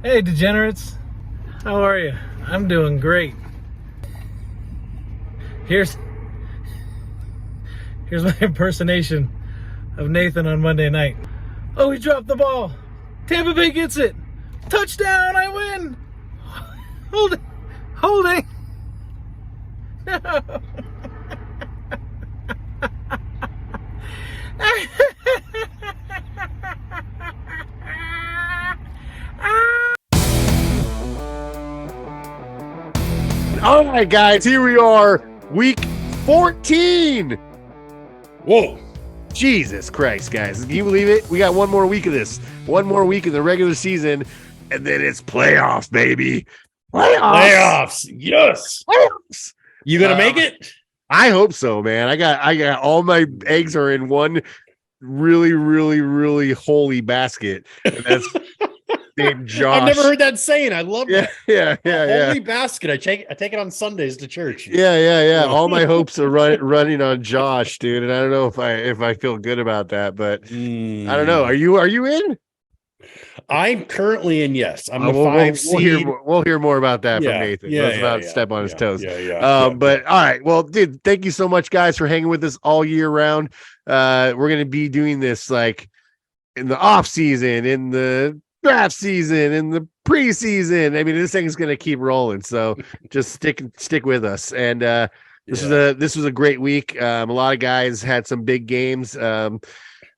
Hey, Degenerates. How are you? I'm doing great. Here's my impersonation of Nathan on Monday night. Oh, he dropped the ball. Tampa Bay gets it. Touchdown, I win. Holding. No. All right, guys, here we are, week 14. Whoa. Jesus Christ, guys. Can you believe it? We got one more week of this. One more week of the regular season, and then it's playoffs, baby. Playoffs. Yes. Playoffs. You gonna make it? I hope so, man. I got all my eggs are in one really, really, really holy basket. And that's named Josh. I've never heard that saying. I love that. Yeah. Holy basket. I take it on Sundays to church. Yeah. All my hopes are running on Josh, dude. And I don't know if I feel good about that, but I don't know. Are you in? I'm currently in. Yes, I'm a we'll 5 seed. We'll hear more about that from Nathan. Let's not step on his toes. But all right. Well, dude, thank you so much, guys, for hanging with us all year round. We're gonna be doing this like in the off season, in the draft season, in the preseason. I mean, this thing's gonna keep rolling. So just stick with us. And this was a great week. A lot of guys had some big games.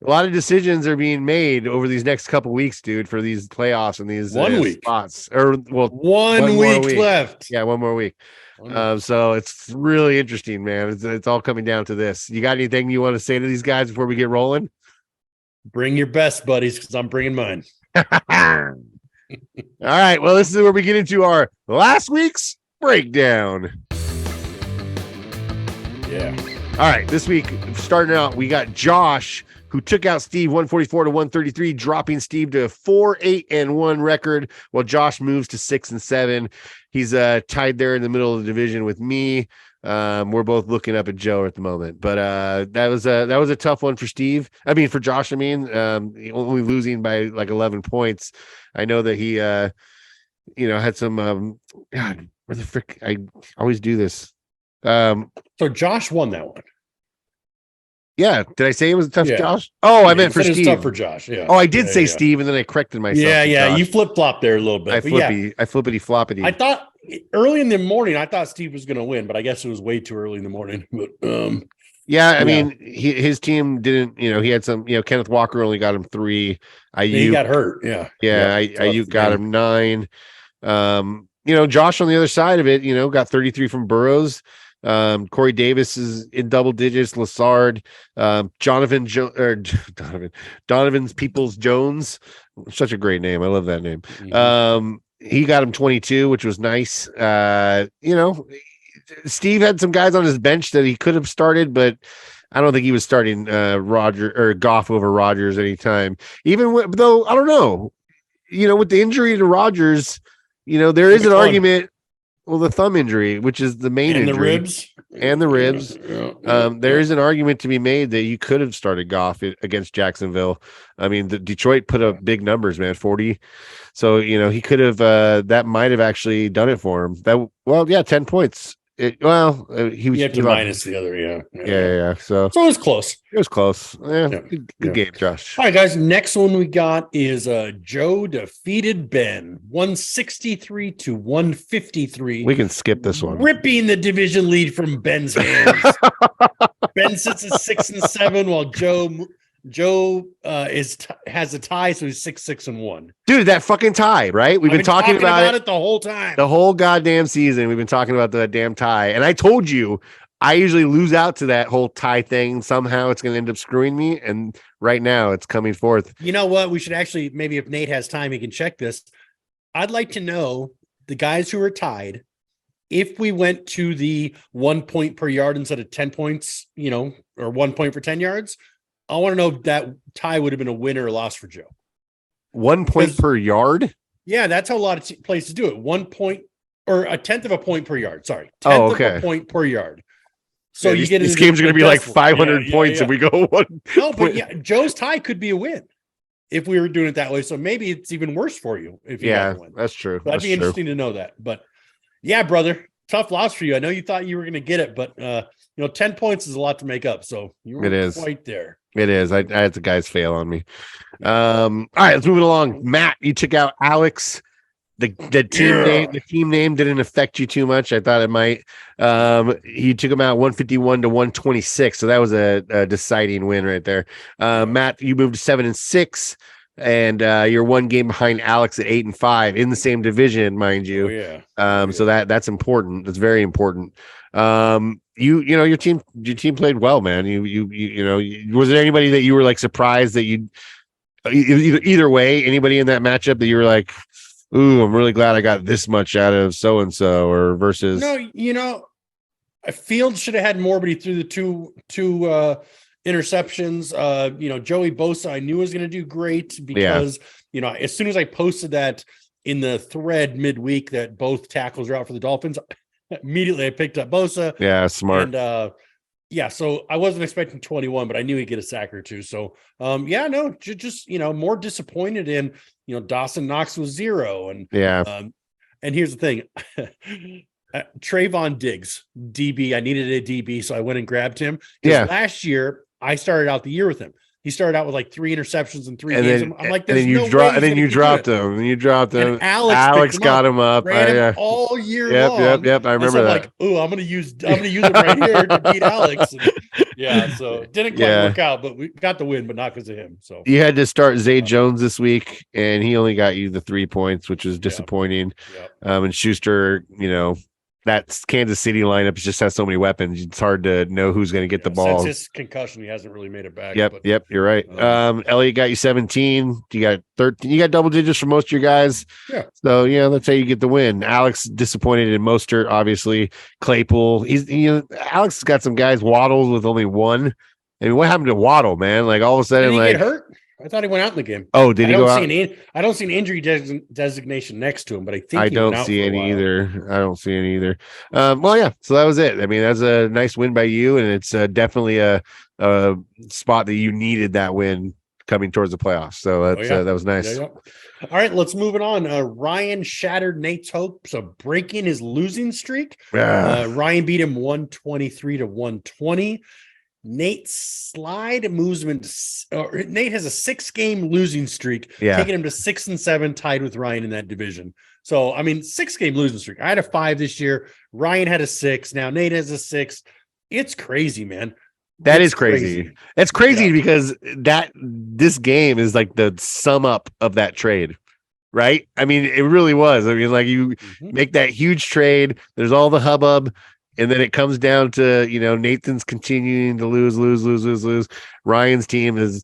A lot of decisions are being made over these next couple weeks, dude, for these playoffs and these 1 week spots. Or one week left. Yeah, one more week. So it's really interesting, man. It's all coming down to this. You got anything you want to say to these guys before we get rolling? Bring your best, buddies, because I'm bringing mine. All right. Well, this is where we get into our last week's breakdown. Yeah. All right. This week, starting out, we got Josh, who took out Steve 144 to 133, dropping Steve to a 4-8-1 record, while Josh moves to 6-7. He's tied there in the middle of the division with me. We're both looking up at Joe at the moment, but that was a tough one for Steve. I mean, for Josh. I mean, only losing by like 11 points. I know that he, had some. God, where the frick? I always do this. So Josh won that one. Yeah. Did I say it was a tough Josh? Oh, I meant for Steve. It's tough for Josh. Yeah. Oh, I did say Steve, and then I corrected myself. Yeah. You flip flop there a little bit. I flippity floppity. I thought early in the morning, I thought Steve was going to win, but I guess it was way too early in the morning. But I mean, his team didn't. He had some. Kenneth Walker only got him 3. He got hurt. Yeah. Ayuk got him 9. Josh on the other side of it, got 33 from Burrows. Corey Davis is in double digits. Lassard, Donovan's Peoples Jones, such a great name. I love that name. Mm-hmm. He got him 22, which was nice. Steve had some guys on his bench that he could have started, but I don't think he was starting Goff over Rodgers anytime. Though I don't know, with the injury to Rodgers, there is an argument. Well, the thumb injury, which is the main injury, the ribs. There is an argument to be made that you could have started Goff against Jacksonville. I mean, the Detroit put up big numbers, man, 40. So, he could have, that might have actually done it for him. 10 points. He was to minus the other. Yeah. So it was close. It was close. Good game, Josh. All right, guys. Next one we got is Joe defeated Ben 163 to 153. We can skip this one. Ripping the division lead from Ben's hands. Ben sits at 6-7, while Joe has a tie, so he's 6-1. Dude, that fucking tie, right? We've been talking about it the whole time. The whole goddamn season, we've been talking about the damn tie. And I told you, I usually lose out to that whole tie thing. Somehow it's going to end up screwing me. And right now it's coming forth. You know what? We should actually, maybe if Nate has time, he can check this. I'd like to know the guys who are tied, if we went to the 1 point per yard instead of 10 points, or 1 point for 10 yards. I want to know if that tie would have been a win or a loss for Joe. 1 point per yard? Yeah, that's how a lot of places do it. 1 point or a tenth of a point per yard. Sorry. Of a point per yard. So you get these games are going to be like 500 points if we go 1. No, but Joe's tie could be a win. if we were doing it that way. So maybe it's even worse for you if you got to win. That's true. That'd be interesting to know that. But yeah, brother, tough loss for you. I know you thought you were going to get it, but 10 points is a lot to make up. So you weren't quite there. It is. I had the guys fail on me. All right, let's move it along. Matt, you took out Alex. The team name didn't affect you too much. I thought it might. He took him out 151 to 126, so that was a deciding win right there. Matt, you moved to 7-6, and you're one game behind Alex at 8-5 in the same division, mind you. So that's important. That's very important. Your team played well, man. Was there anybody that you were like surprised that you either way, anybody in that matchup that you were like, ooh, I'm really glad I got this much out of so-and-so, or versus. No, Fields should have had more, but he threw the two interceptions. Joey Bosa, I knew was going to do great because, as soon as I posted that in the thread midweek that both tackles are out for the Dolphins, immediately I picked up Bosa. Yeah, smart. And so I wasn't expecting 21, but I knew he'd get a sack or two. So, just more disappointed in, Dawson Knox was 0. And and here's the thing. Trayvon Diggs, DB. I needed a DB, so I went and grabbed him. Last year, I started out the year with him. He started out with like 3 interceptions in 3 games. I'm like, and you dropped him. And you dropped him. And Alex got him up. Ran him all year long. Yep. I remember that. Like, I'm gonna use him right here to beat Alex. And, so it didn't quite work out, but we got the win, but not because of him. So you had to start Zay Jones this week, and he only got you the 3 points, which was disappointing. And Schuster, that Kansas City lineup just has so many weapons. It's hard to know who's going to get the ball. Since his concussion, he hasn't really made it back. Yep, you're right. Elliot got you 17. You got 13. You got double digits for most of your guys. Yeah. So that's how you get the win. Alex disappointed in Mostert, obviously. Claypool. Alex has got some guys. Waddles with only 1. I mean, what happened to Waddle, man? Like all of a sudden, get hurt. I thought he went out in the game. Oh, did he go out? I don't see an injury designation next to him, but I think I don't see any either. I don't see any either. So that was it. I mean, that's a nice win by you, and it's definitely a spot that you needed that win coming towards the playoffs. So that was nice. All right, let's move it on. Ryan shattered Nate's hopes of breaking his losing streak. Ryan beat him 123 to 120. Nate's slide moves him into Nate has a 6-game losing streak, taking him to 6-7, tied with Ryan in that division. So, 6-game losing streak. I had a 5 this year. Ryan had a 6. Now Nate has a 6. It's crazy, man. That is crazy. It's crazy because this game is like the sum up of that trade, right? I mean, it really was. I mean, like you make that huge trade. There's all the hubbub. And then it comes down to, Nathan's continuing to lose. Ryan's team has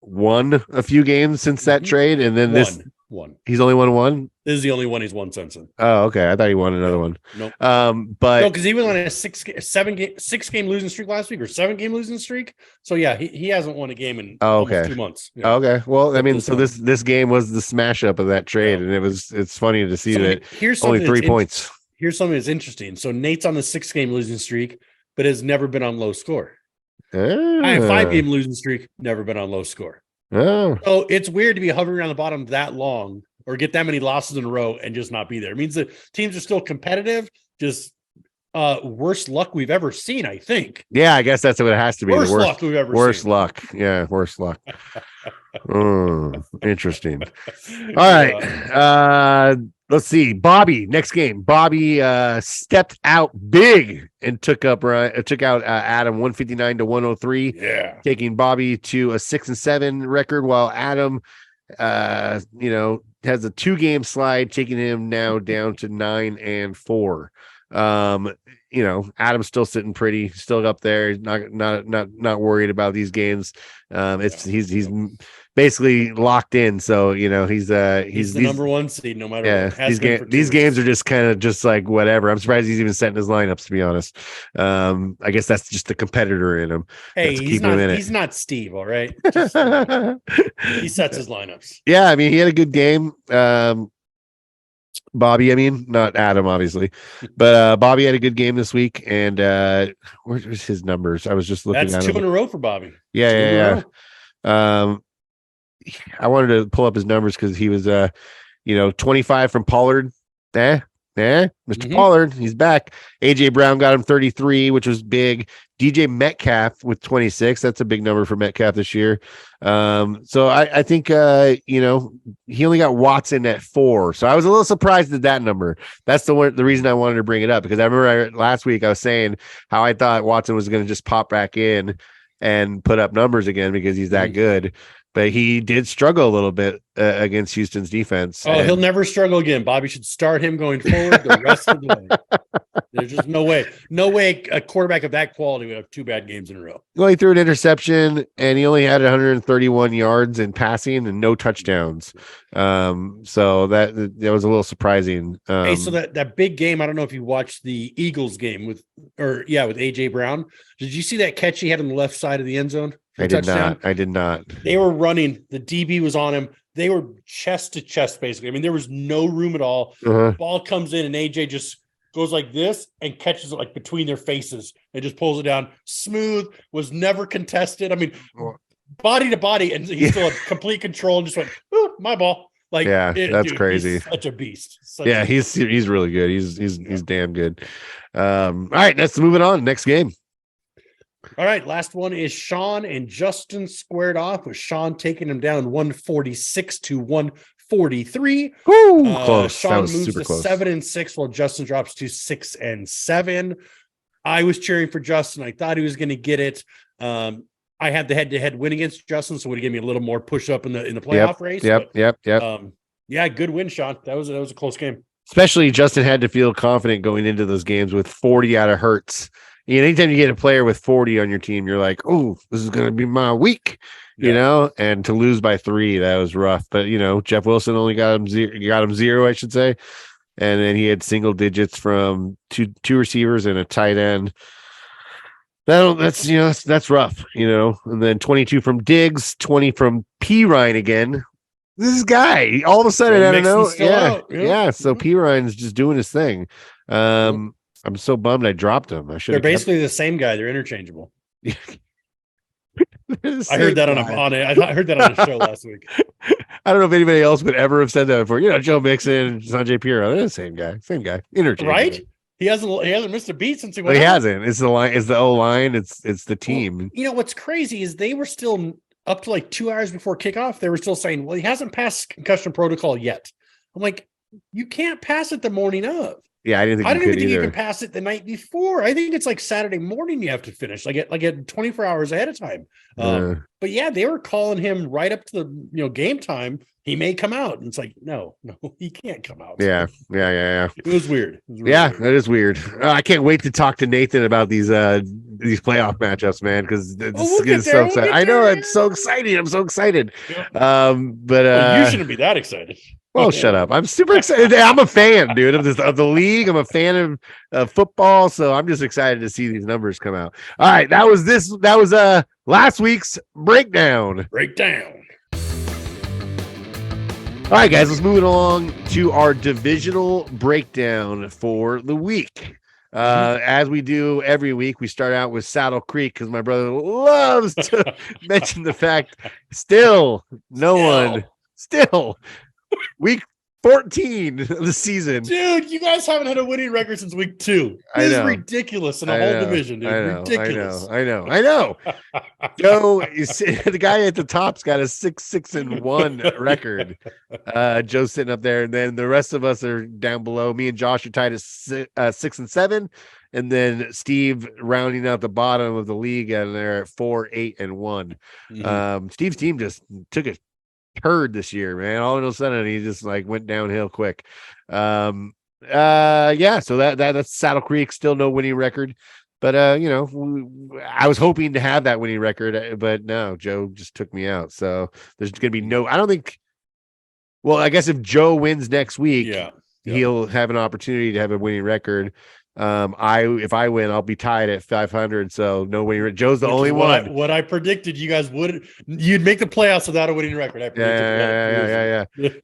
won a few games since that trade. And then he's only won 1. This is the only one he's won since then. Oh, okay. I thought he won another one. Nope. But because he was on a 6-game losing streak last week or 7-game losing streak. So yeah, he hasn't won a game in almost 2 months. Yeah. Okay. Well, so this game was the smash up of that trade, and it's funny to see that here's only 3 points. Here's something that's interesting. So Nate's on the 6-game losing streak, but has never been on low score. I have 5-game losing streak, never been on low score. So it's weird to be hovering around the bottom that long or get that many losses in a row and just not be there. It means that teams are still competitive, just worst luck we've ever seen, I think. Yeah, I guess that's what it has to be. Worst luck we've ever seen. Worst luck. Yeah, worst luck. Interesting. All right. Let's see. Bobby, next game. Bobby stepped out big and took out Adam 159 to 103. Yeah. Taking Bobby to a 6-7 record, while Adam has a 2-game slide, taking him now down to 9-4. Adam's still sitting pretty, still up there. He's not worried about these games. He's basically locked in. So he's the number 1 seed, no matter what. These games are just kind of just like whatever. I'm surprised he's even setting his lineups, to be honest. I guess that's just the competitor in him. Hey, he's not Steve, all right. He sets his lineups. Yeah, he had a good game. Bobby, not Adam, obviously, but Bobby had a good game this week. And where's his numbers? I was just looking at 2 in a row for Bobby. Yeah. I wanted to pull up his numbers because he was 25 from Pollard. Mr. Pollard, he's back. AJ Brown got him 33, which was big. DJ Metcalf with 26. That's a big number for Metcalf this year. So I think he only got Watson at 4. So I was a little surprised at that number. That's the reason I wanted to bring it up, because I remember last week I was saying how I thought Watson was going to just pop back in and put up numbers again because he's that good. But he did struggle a little bit against Houston's defense. Oh, he'll never struggle again. Bobby should start him going forward the rest of the way. There's just no way a quarterback of that quality would have 2 bad games in a row. Well, he threw an interception, and he only had 131 yards in passing and no touchdowns. So that was a little surprising. Hey, so that big game, I don't know if you watched the Eagles game with AJ Brown. Did you see that catch he had on the left side of the end zone? I did not. They were running. The DB was on him. They were chest to chest, basically. I mean, there was no room at all. Ball comes in, and AJ just goes like this and catches it like between their faces and just pulls it down. Smooth, was never contested. I mean, body to body, and he still had complete control and just went, "Ooh, my ball." Like, that's crazy. He's such a beast. He's really good. He's damn good. All right, let's move it on. Next game. All right, last one is Sean and Justin squared off, with Sean taking him down 146 to 143. Close. Sean moves to 7-6, while Justin drops to 6-7. I was cheering for Justin. I thought he was going to get it. I had the head-to-head win against Justin, so it would have given me a little more push up in the playoff race. Yep. Good win, Sean. That was a close game. Especially Justin had to feel confident going into those games with 40 out of Hurts. Anytime you get a player with 40 on your team, you're like, oh, this is going to be my week, and to lose by 3, that was rough. But, Jeff Wilson only got him 0, I should say. And then he had single digits from two receivers and a tight end. That's rough, and then 22 from Diggs, 20 from P. Ryan again. This guy, all of a sudden, I don't know. Yeah. So P. Ryan's just doing his thing. I'm so bummed I dropped him. They're basically the same guy. They're interchangeable. I heard that I heard that on a show last week. I don't know if anybody else would ever have said that before. Joe Mixon and Sanjay Pirro. They're the same guy. Interchangeable. Right? He hasn't missed a beat since he went. He hasn't. It's the line. It's the O line. It's the team. Well, what's crazy is they were still up to like 2 hours before kickoff. They were still saying, "Well, he hasn't passed concussion protocol yet." I'm like, you can't pass it the morning of. Yeah, I didn't even think you can pass it the night before. I think it's like Saturday morning you have to finish, like at 24 hours ahead of time. But yeah, they were calling him right up to the game time. He may come out, and it's like, no, he can't come out. Yeah. It was weird. That is weird. I can't wait to talk to Nathan about these playoff matchups, man, because it's so exciting. I know, it's so exciting. I'm so excited. Yeah. But you shouldn't be that excited. Well, shut up. I'm super excited. I'm a fan, dude, of the league. I'm a fan of football, so I'm just excited to see these numbers come out. All right, that was last week's breakdown. All right, guys, let's move it along to our divisional breakdown for the week. As we do every week, we start out with Saddle Creek because my brother loves to mention the fact week 14 of the season. Dude, you guys haven't had a winning record since week 2. This is ridiculous in a whole division, dude. Ridiculous. I know. Joe, the guy at the top's got a 6-6-1 record. Joe's sitting up there, and then the rest of us are down below. Me and Josh are tied at 6-7, and then Steve rounding out the bottom of the league, and they're at 4-8-1. Steve's team just took a turd this year, man. All of a sudden he just like went downhill quick. So that's Saddle Creek. Still no winning record, but I was hoping to have that winning record, but no, Joe just took me out. So there's gonna be I guess if Joe wins next week, he'll have an opportunity to have a winning record. If I win, I'll be tied at 500. So no winning. Joe's the only one. What I predicted, you guys you'd make the playoffs without a winning record. I predicted. Yeah.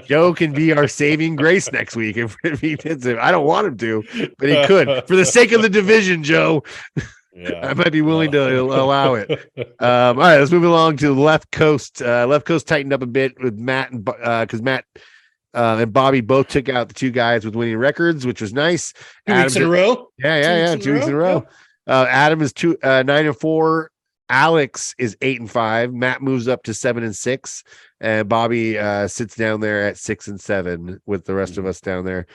Joe can be our saving grace next week if he did it. I don't want him to, but he could for the sake of the division, Joe. I might be willing to allow it. All right, let's move along to the left coast. Left coast tightened up a bit with Matt and because Matt and Bobby both took out the two guys with winning records, which was nice. 2 weeks in a row. Yeah. 2 weeks in a row. Adam is 9-4. Alex is 8-5. Matt moves up to 7-6, and Bobby sits down there at 6-7 with the rest of us down there.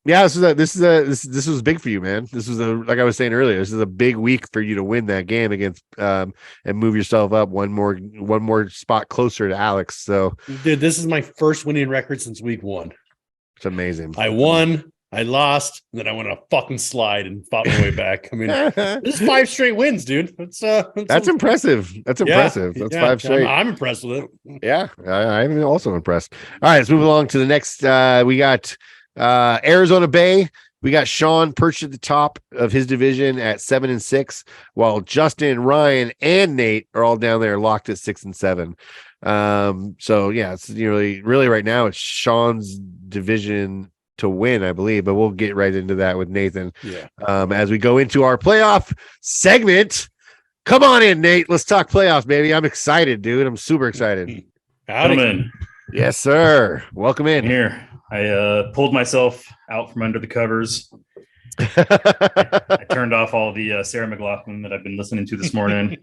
This was big for you, man. This was like I was saying earlier, this is a big week for you to win that game against and move yourself up one more spot closer to Alex. So, dude, this is my first winning record since week 1. It's amazing. I won, I lost, and then I went on a fucking slide and fought my way back. I mean, this is 5 straight wins, dude. That's impressive. That's impressive. That's 5 straight. I'm impressed with it. Yeah, I'm also impressed. All right, let's move along to the next. We got Arizona Bay. We got Sean perched at the top of his division at 7-6, while Justin, Ryan, and Nate are all down there locked at 6-7. So yeah, it's really right now it's Sean's division to win, I believe, but we'll get right into that with Nathan. Yeah. As we go into our playoff segment. Come on in, Nate. Let's talk playoffs, baby. I'm excited, dude. I'm super excited. Come in. Yes, sir. Welcome in. Here. I pulled myself out from under the covers. I turned off all the Sarah McLachlan that I've been listening to this morning.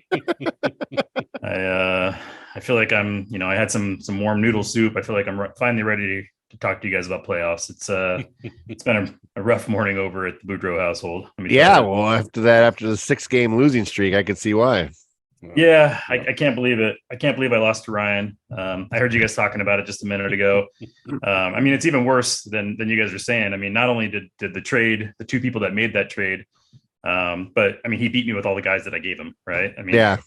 I feel like I had some warm noodle soup. I feel like I'm finally ready to talk to you guys about playoffs. It's been a rough morning over at the Boudreaux household. Well, after the 6-game losing streak, I could see why. Yeah, I can't believe it. I can't believe I lost to Ryan. I heard you guys talking about it just a minute ago. I mean, it's even worse than you guys are saying. I mean, not only did the 2 people that made that trade, but I mean, he beat me with all the guys that I gave him, right? I mean, yeah.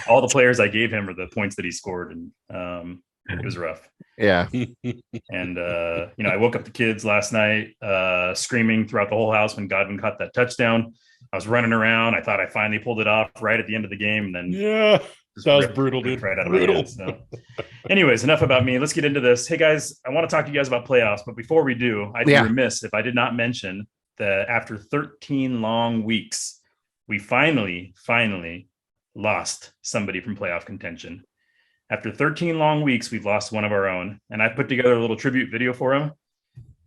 All the players I gave him are the points that he scored, and it was rough. Yeah. And I woke up the kids last night screaming throughout the whole house when Godwin caught that touchdown. I was running around. I thought I finally pulled it off right at the end of the game, and then that was brutal, dude. Right out of my head. So, anyways, enough about me. Let's get into this. Hey guys, I want to talk to you guys about playoffs, but before we do, I'd be remiss if I did not mention that after 13 long weeks, we finally lost somebody from playoff contention. After 13 long weeks, we've lost one of our own, and I put together a little tribute video for him.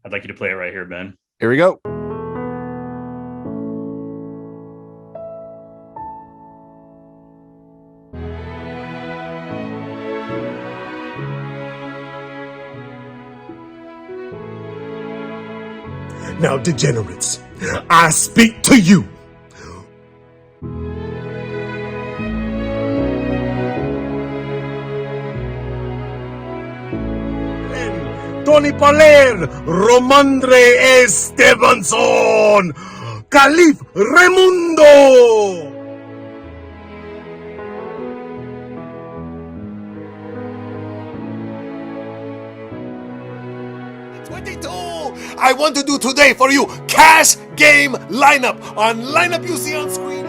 I'd like you to play it right here, Ben. Here we go. Now, degenerates, I speak to you. Tony Paler, Romandre Estebanson, Calif Raimundo. 22. I want to do today for you cash game lineup on lineup you see on screen.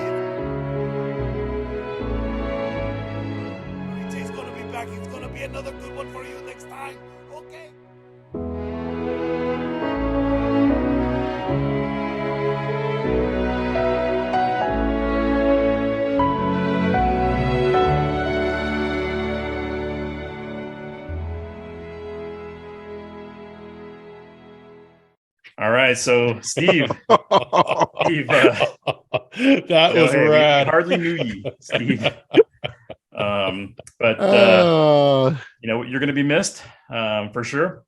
He's gonna be back. He's gonna be another good one for you next time. Okay. All right, so Steve, that was rad. We hardly knew you, Steve. But you're going to be missed for sure.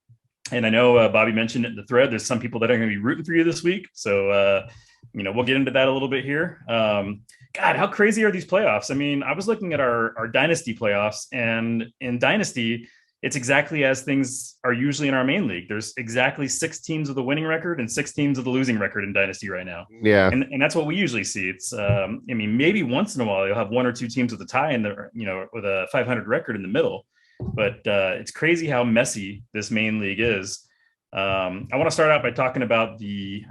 And I know Bobby mentioned it in the thread. There's some people that are going to be rooting for you this week. So we'll get into that a little bit here. God, how crazy are these playoffs? I mean, I was looking at our Dynasty playoffs, and in Dynasty, it's exactly as things are usually in our main league. There's exactly 6 teams with a winning record and 6 teams with a losing record in Dynasty right now. Yeah. And that's what we usually see. It's, maybe once in a while you'll have 1 or 2 teams with a tie in the, with a 500 record in the middle, but it's crazy how messy this main league is. I want to start out by talking about the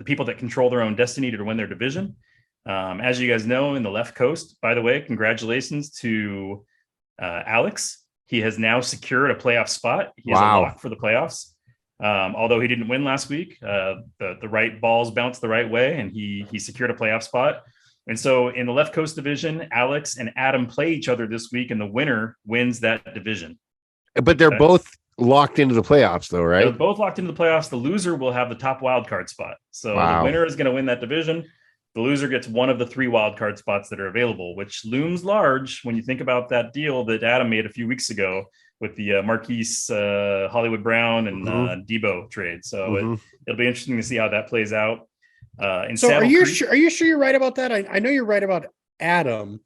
people that control their own destiny to win their division. As you guys know, in the left coast, by the way, congratulations to Alex. He has now secured a playoff spot. He is a lock for the playoffs. Although he didn't win last week, the right balls bounced the right way, and he secured a playoff spot. And so in the Left Coast division, Alex and Adam play each other this week, and the winner wins that division. But they're both locked into the playoffs, though, right? They're both locked into the playoffs. The loser will have the top wild card spot. So the winner is going to win that division. The loser gets one of the 3 wild card spots that are available, which looms large when you think about that deal that Adam made a few weeks ago with the Marquise Hollywood Brown and Debo trade. So it'll be interesting to see how that plays out. So are you sure you're right about that? I know you're right about Adam,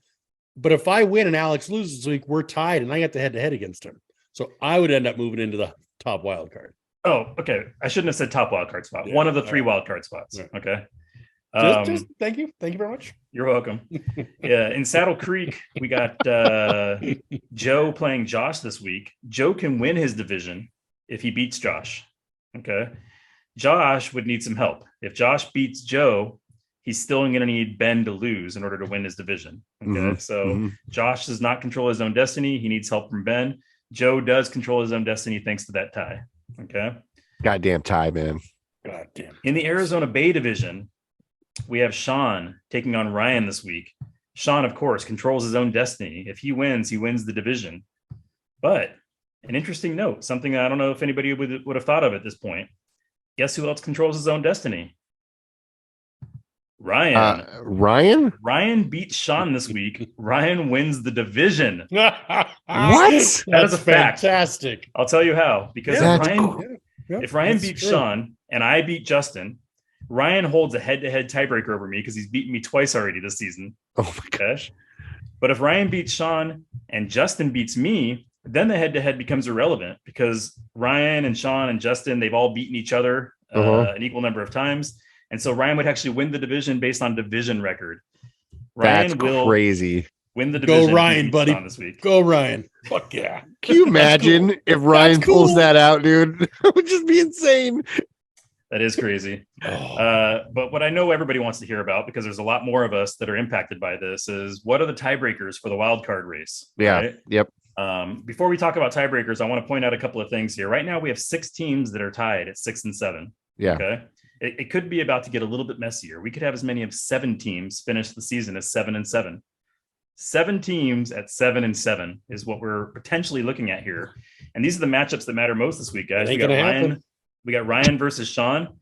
but if I win and Alex loses this week, we're tied and I got the head-to-head against him. So I would end up moving into the top wild card. Oh, okay. I shouldn't have said top wild card spot. One of the 3 wild card spots. Yeah. Okay. Just thank you. Thank you very much. You're welcome. Yeah. In Saddle Creek, we got Joe playing Josh this week. Joe can win his division if he beats Josh. Okay. Josh would need some help. If Josh beats Joe, he's still going to need Ben to lose in order to win his division. Okay. So Josh does not control his own destiny. He needs help from Ben. Joe does control his own destiny thanks to that tie. Okay. Goddamn tie, man. Goddamn. In the Arizona Bay division, we have Sean taking on Ryan this week. Sean, of course, controls his own destiny. If he wins the division. But an interesting note, something I don't know if anybody would have thought of at this point. Guess who else controls his own destiny? Ryan. Ryan beats Sean this week. Ryan wins the division. What? That is a fact. Fantastic. I'll tell you how. Because if Ryan beats Sean and I beat Justin, Ryan holds a head-to-head tiebreaker over me because he's beaten me twice already this season. Oh my gosh. But if Ryan beats Sean and Justin beats me, then the head-to-head becomes irrelevant because Ryan and Sean and Justin, they've all beaten each other an equal number of times. And so Ryan would actually win the division based on division record. Ryan will crazy. Win the division. Go Ryan, buddy. This week. Go Ryan. Fuck yeah. Can you imagine if Ryan pulls that out, dude? It would just be insane. That is crazy. But what I know everybody wants to hear about, because there's a lot more of us that are impacted by this, is what are the tiebreakers for the wild card race? Yeah. Right? Yep. Before we talk about tiebreakers, I want to point out a couple of things here. Right now, we have 6 teams that are tied at 6 and 7. Yeah. Okay. It could be about to get a little bit messier. We could have as many as 7 teams finish the season as 7 and 7. 7 teams at 7 and 7 is what we're potentially looking at here. And these are the matchups that matter most this week, guys. We got Ryan versus Sean.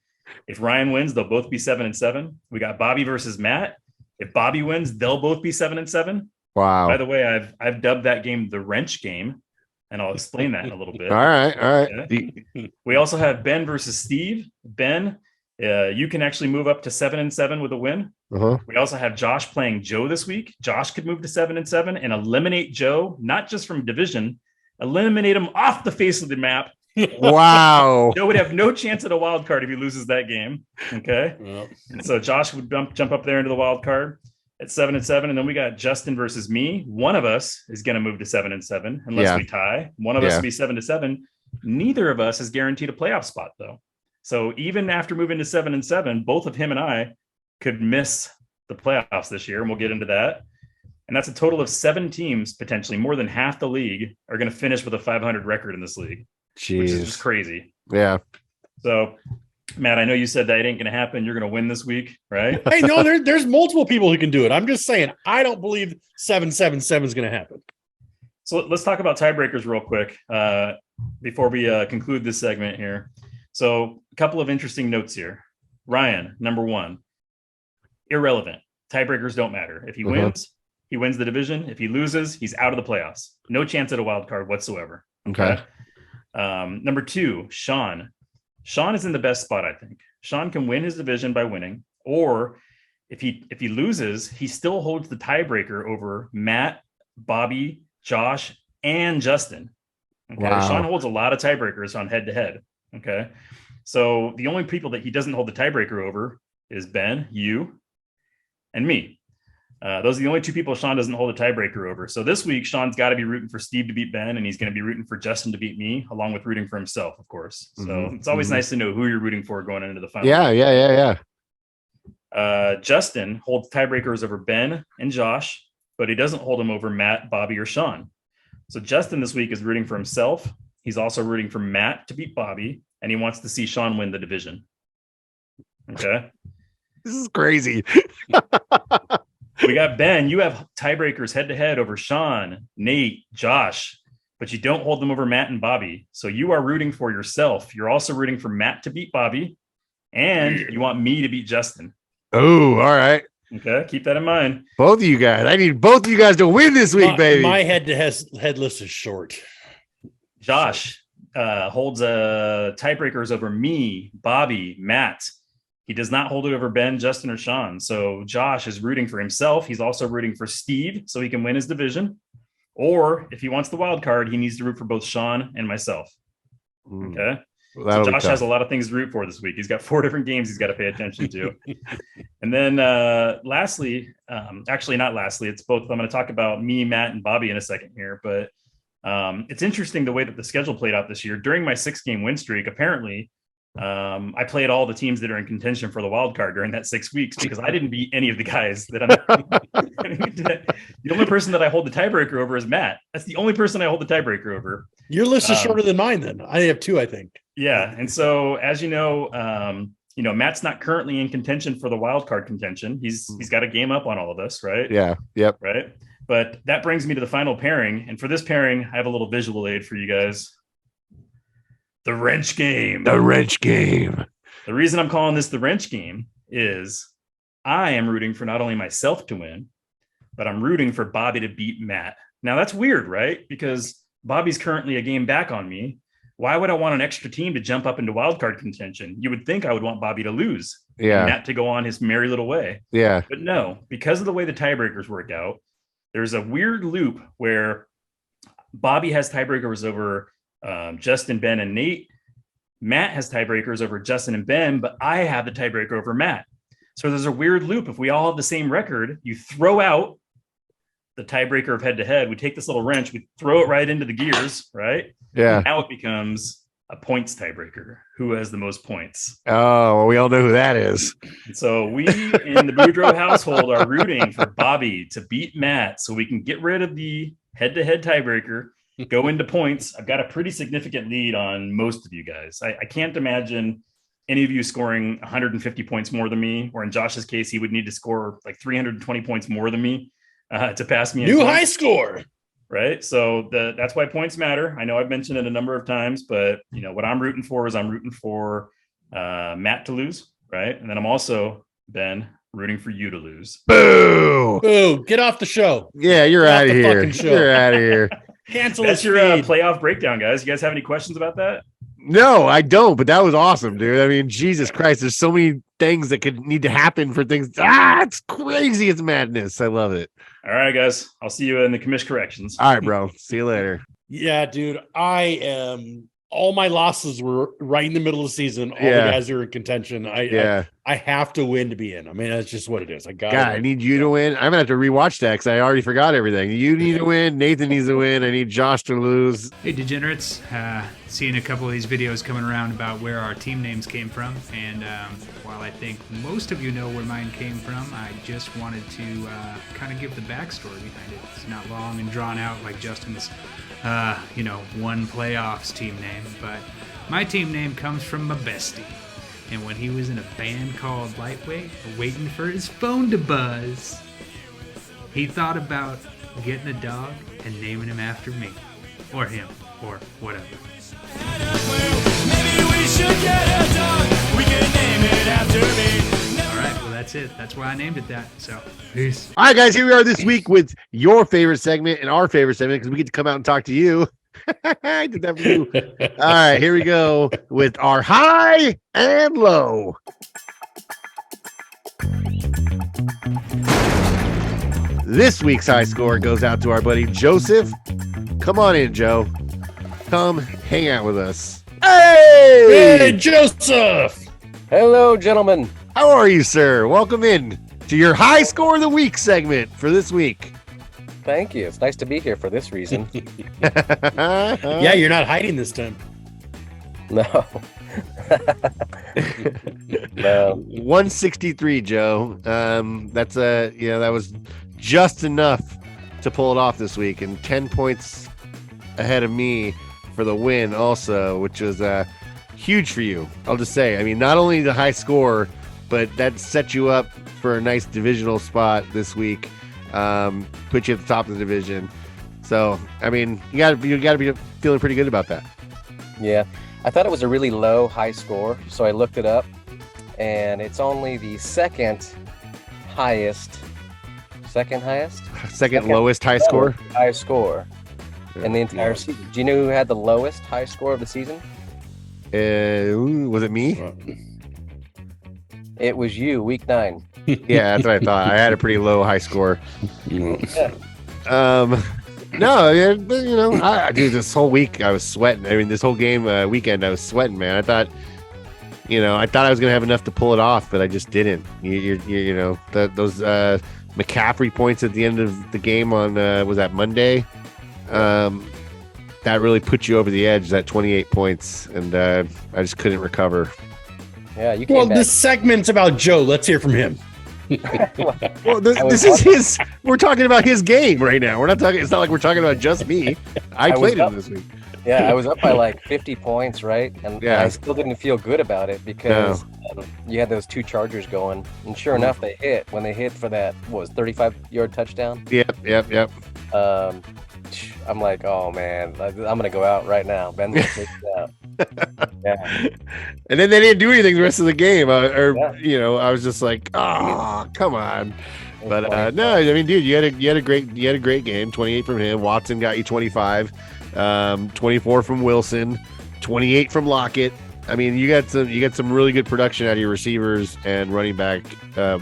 If Ryan wins, they'll both be 7 and 7. We got Bobby versus Matt. If Bobby wins, they'll both be 7 and 7. Wow. By the way, I've dubbed that game the wrench game, and I'll explain that in a little bit. All right. Okay. We also have Ben versus Steve. Ben, you can actually move up to 7 and 7 with a win. We also have Josh playing Joe this week. Josh could move to 7 and 7 and eliminate Joe, not just from division, eliminate him off the face of the map. Wow. Joe would have no chance at a wild card if he loses that game. Okay. Yep. And so Josh would jump up there into the wild card at 7 and 7. And then we got Justin versus me. One of us is going to move to 7 and 7 unless we tie. One of us will be 7 to 7. Neither of us is guaranteed a playoff spot, though. So even after moving to 7 and 7, both of him and I could miss the playoffs this year. And we'll get into that. And that's a total of 7 teams, potentially more than half the league, are going to finish with a 500 record in this league. Jeez. Which is just crazy. Yeah. So, Matt, I know you said that ain't going to happen. You're going to win this week, right? Hey, no, there's multiple people who can do it. I'm just saying, I don't believe 7-7-7 is going to happen. So let's talk about tiebreakers real quick before we conclude this segment here. So a couple of interesting notes here. Ryan, number 1, irrelevant. Tiebreakers don't matter. If he wins, he wins the division. If he loses, he's out of the playoffs. No chance at a wild card whatsoever. Okay. Number 2, Sean. Sean is in the best spot, I think. Sean can win his division by winning, or if he loses, he still holds the tiebreaker over Matt, Bobby, Josh, and Justin. Okay. Wow. Sean holds a lot of tiebreakers on head-to-head. Okay. So the only people that he doesn't hold the tiebreaker over is Ben, you, and me. Those are the only 2 people Sean doesn't hold a tiebreaker over. So this week, Sean's got to be rooting for Steve to beat Ben, and he's going to be rooting for Justin to beat me, along with rooting for himself, of course. So it's always nice to know who you're rooting for going into the final. Yeah. Justin holds tiebreakers over Ben and Josh, but he doesn't hold them over Matt, Bobby, or Sean. So Justin this week is rooting for himself. He's also rooting for Matt to beat Bobby, and he wants to see Sean win the division. Okay. This is crazy. We got Ben. You have tiebreakers head to head over Sean, Nate, Josh, but you don't hold them over Matt and Bobby. So you are rooting for yourself. You're also rooting for Matt to beat Bobby, and you want me to beat Justin. Oh, all right. Okay, keep that in mind. Both of you guys. I need both of you guys to win this week, baby. My head list is short. Josh holds tiebreakers over me, Bobby, Matt. He does not hold it over Ben, Justin, or Sean. So Josh is rooting for himself. He's also rooting for Steve so he can win his division. Or if he wants the wild card, he needs to root for both Sean and myself. Okay. Well, so Josh has a lot of things to root for this week. He's got 4 different games he's got to pay attention to. And then lastly, actually not lastly, it's both. I'm going to talk about me, Matt, and Bobby in a second here. But it's interesting the way that the schedule played out this year. During my 6-game win streak, apparently, I played all the teams that are in contention for the wild card during that 6 weeks because I didn't beat any of the guys that I'm. The only person that I hold the tiebreaker over is Matt. That's the only person I hold the tiebreaker over. Your list is shorter than mine. Then I have 2, I think. Yeah, and so as you know, Matt's not currently in contention for the wild card contention. He's got a game up on all of us, right? Yeah. Yep. Right. But that brings me to the final pairing, and for this pairing, I have a little visual aid for you guys. The wrench game. The wrench game. The reason I'm calling this the wrench game is I am rooting for not only myself to win, but I'm rooting for Bobby to beat Matt. Now that's weird, right? Because Bobby's currently a game back on me. Why would I want an extra team to jump up into wildcard contention? You would think I would want Bobby to lose. Yeah. And Matt to go on his merry little way. Yeah. But no, because of the way the tiebreakers work out, there's a weird loop where Bobby has tiebreakers over Justin, Ben, and Nate. Matt has tiebreakers over Justin and Ben, but I have the tiebreaker over Matt. So there's a weird loop. If we all have the same record, you throw out the tiebreaker of head to head. We take this little wrench, we throw it right into the gears, right? Yeah. Now it becomes a points tiebreaker. Who has the most points? Oh, well, we all know who that is. And so we in the Boudreaux household are rooting for Bobby to beat Matt so we can get rid of the head-to-head tiebreaker, go into points. I've got a pretty significant lead on most of you guys. I can't imagine any of you scoring 150 points more than me, or in Josh's case, he would need to score like 320 points more than me to pass me. New high score. Right. So that's why points matter. I know I've mentioned it a number of times, but what I'm rooting for is I'm rooting for Matt to lose. Right. And then I'm also, Ben, rooting for you to lose. Boo! Boo! Get off the show. Yeah, you're Get out off of the here. fucking show. You're out of here. Cancel That's this your feed. playoff breakdown, guys. You guys have any questions about that? No, I don't, but that was awesome, dude. I mean, Jesus Christ, there's so many things that could need to happen for things. It's crazy. It's madness. I love it. All right, guys. I'll see you in the commish corrections. All right, bro. See you later. Yeah, dude. I am. All my losses were right in the middle of the season. All Yeah. the guys are in contention. I have to win to be in. I mean, that's just what it is. God, I need you to win. I'm gonna have to rewatch that because I already forgot everything. You need to win. Nathan needs to win. I need Josh to lose. Hey Degenerates, seeing a couple of these videos coming around about where our team names came from, and while I think most of you know where mine came from, I just wanted to kind of give the backstory behind it. It's not long and drawn out like Justin's one playoffs team name, but my team name comes from my bestie. And when he was in a band called Lightweight, waiting for his phone to buzz, he thought about getting a dog and naming him after me. Or him. Or whatever. Maybe we should get a dog. We can name it after me. Alright, well that's it. That's why I named it that. So, peace. All right, guys, here we are this week with your favorite segment and our favorite segment because we get to come out and talk to you. I did that for you. All right, here we go with our high and low. This week's high score goes out to our buddy Joseph. Come on in, Joe. Come hang out with us. Hey, Joseph. Hello, gentlemen. How are you, sir? Welcome in to your high score of the week segment for this week. Thank you. It's nice to be here for this reason. Yeah, you're not hiding this time. No. No. 163, Joe. That was just enough to pull it off this week, and 10 points ahead of me for the win also, which was huge for you. I'll just say, I mean, not only the high score, but that set you up for a nice divisional spot this week. Put you at the top of the division. So, I mean, you got to be feeling pretty good about that. Yeah, I thought it was a really low high score, so I looked it up, and it's only the second lowest high score. High score in the entire season. Do you know who had the lowest high score of the season? Was it me? It was you, week 9. Yeah, that's what I thought. I had a pretty low high score. Yeah. No, yeah, but, you know, dude, this whole week I was sweating. I mean, this whole game weekend I was sweating, man. I thought I was gonna have enough to pull it off, but I just didn't. You know, those McCaffrey points at the end of the game on was that Monday? That really put you over the edge. That 28 points, and I just couldn't recover. Yeah, you came Well, back. this segment's about Joe. Let's hear from him. Well, this is his. We're talking about his game right now. We're not talking. It's not like we're talking about just me. I played him this week. Yeah, I was up by like 50 points, right? And Yeah. I still didn't feel good about it because you had those 2 Chargers going, and sure enough, they hit. When they hit for that, what was 35-yard touchdown? Yep. I'm like, oh man, I'm gonna go out right now. Ben's gonna take it out. Yeah. And then they didn't do anything the rest of the game. You know, I was just like, oh, come on. But no, I mean, dude, you had a great game. 28 from him. Watson got you 25. 24 from Wilson. 28 from Lockett. I mean, you got some really good production out of your receivers and running back.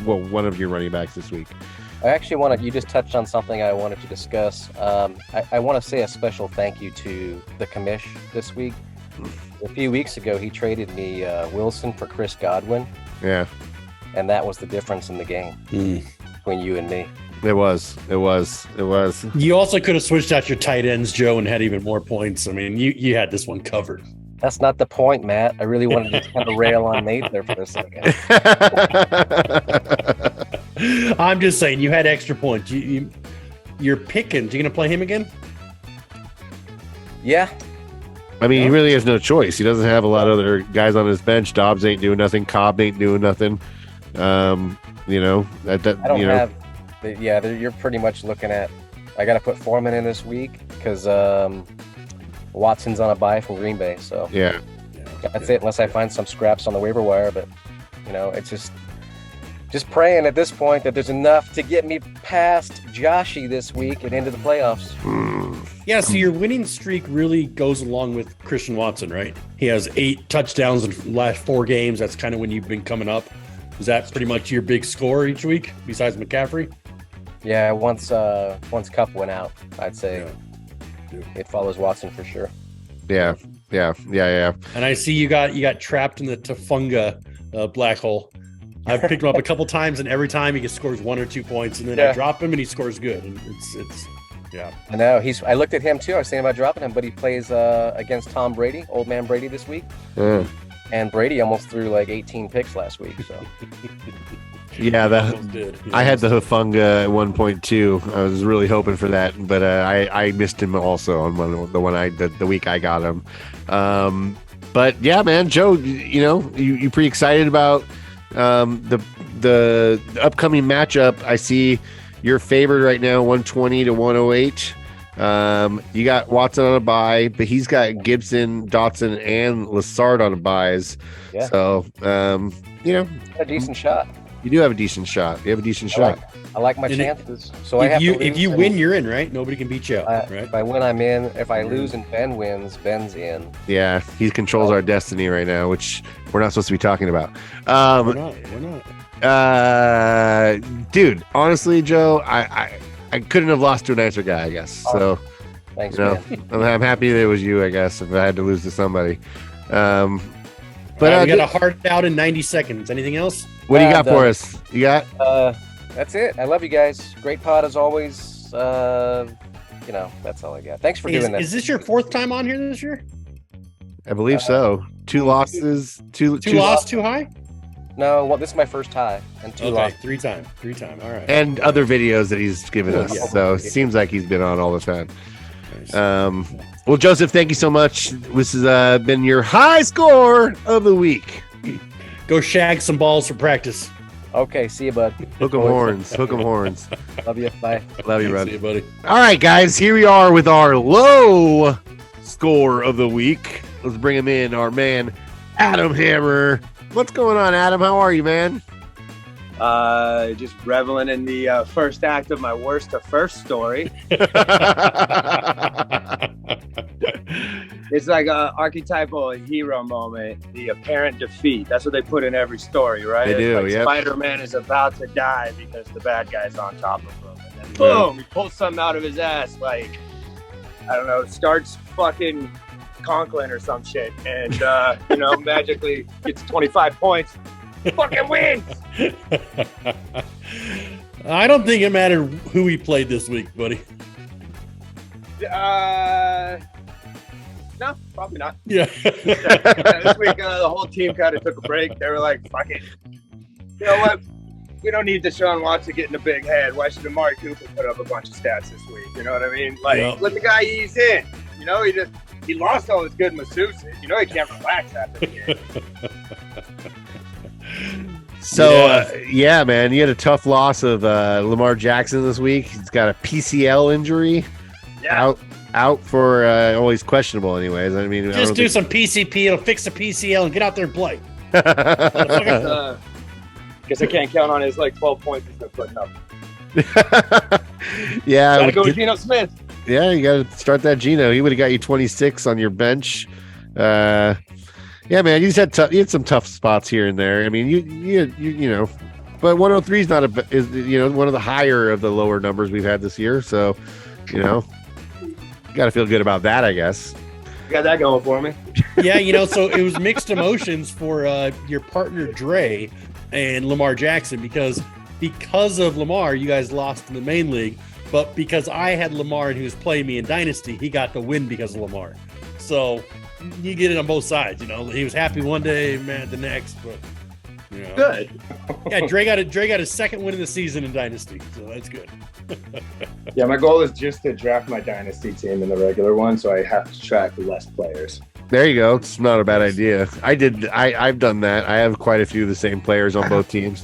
One of your running backs this week. I actually you just touched on something I wanted to discuss. I want to say a special thank you to the commish this week. A few weeks ago, he traded me Wilson for Chris Godwin. Yeah. And that was the difference in the game between you and me. It was. You also could have switched out your tight ends, Joe, and had even more points. I mean, you had this one covered. That's not the point, Matt. I really wanted to kind of rail on Nate there for a second. I'm just saying, you had extra points. You're picking. You going to play him again? Yeah. I mean, he really has no choice. He doesn't have a lot of other guys on his bench. Dobbs ain't doing nothing. Cobb ain't doing nothing. You know, I don't have. You're pretty much looking at. I got to put Foreman in this week because Watson's on a bye from Green Bay. So yeah, that's it. Unless I find some scraps on the waiver wire, but you know, it's just praying at this point that there's enough to get me past Joshy this week and into the playoffs. Yeah, so your winning streak really goes along with Christian Watson, right? He has 8 touchdowns in the last 4 games. That's kind of when you've been coming up. Is that pretty much your big score each week, besides McCaffrey? Yeah, once Cup went out, I'd say it follows Watson for sure. Yeah. And I see you got trapped in the Tafunga black hole. I've picked him up a couple times, and every time he scores 1 or 2 points, and then I drop him, and he scores good. And it's yeah. I know I looked at him too. I was thinking about dropping him, but he plays against Tom Brady, old man Brady, this week. And Brady almost threw like 18 picks last week. So yeah, I had the Hufunga at 1.2. I was really hoping for that, but I missed him also on the week I got him. But yeah, man, Joe, you know, you pretty excited about the upcoming matchup. I see your favorite right now, 120 to 108. You got Watson on a bye, but he's got Gibson, Dotson, and Lassard on a buys. Yeah. So, you know, a decent shot. You do have a decent shot. You have a decent shot. I like my chances. So if you win, you're in, right? Nobody can beat you out, right? If I win, I'm in. If I lose and Ben wins, Ben's in. Yeah, he controls our destiny right now, which we're not supposed to be talking about. We're not. Dude, honestly, Joe, I couldn't have lost to a nicer guy, I guess. So, thanks, you know, I'm happy that it was you, I guess, if I had to lose to somebody. But we got a hard out in 90 seconds. Anything else? What do you got for us? You got? That's it. I love you guys. Great pod as always. You know, that's all I got. Thanks for doing that. Is this your 4th time on here this year? I believe so. 2 losses. Two lost too high? No, well, this is my first tie and 2 lost. 3 time. All right. And other videos that he's given us. Yeah. So it seems like he's been on all the time. Well, Joseph, thank you so much. This has been your high score of the week. Go shag some balls for practice. Okay, see you, bud. Hook 'em horns. Hook 'em horns. Love you. Bye. Love you, bud. See you, buddy. All right, guys, here we are with our low score of the week. Let's bring him in, our man, Adam Hammer. What's going on, Adam? How are you, man? Just reveling in the first act of my worst to first story. It's like a archetypal hero moment, the apparent defeat. That's what they put in every story, right? They do, like yep. Spider-Man is about to die because the bad guy's on top of him. And then boom, he pulls something out of his ass, like, I don't know, starts fucking Conklin or some shit, and, magically gets 25 points. Fucking wins! I don't think it mattered who he played this week, buddy. No, probably not. Yeah. This week, the whole team kind of took a break. They were like, fuck it. You know what? We don't need Deshaun Watson getting a big head. Why should Amari Cooper put up a bunch of stats this week? You know what I mean? Like, let the guy ease in. You know, he lost all his good masseuses. You know, he can't relax after the game. So, man, you had a tough loss of Lamar Jackson this week. He's got a PCL injury. Yeah. Out for he's questionable anyways. I mean, just do some PCP. It'll fix the PCL and get out there and play. Guess I can't count on his 12 points he's been putting up. Yeah, gotta go with Geno Smith. Yeah, you got to start that Geno. He would have got you 26 on your bench. Yeah, man, you had some tough spots here and there. I mean, you know, but 103 is one of the higher of the lower numbers we've had this year. So, you know, got to feel good about that, I guess. You got that going for me. Yeah, so it was mixed emotions for your partner Dre and Lamar Jackson because of Lamar, you guys lost in the main league. But because I had Lamar and he was playing me in Dynasty, he got the win because of Lamar. So you get it on both sides. You know, he was happy one day, mad the next. But good. Yeah, Dre got his second win of the season in Dynasty, so that's good. Yeah, my goal is just to draft my Dynasty team in the regular one, so I have to track less players. There you go. It's not a bad idea. I've done that. I have quite a few of the same players on both teams.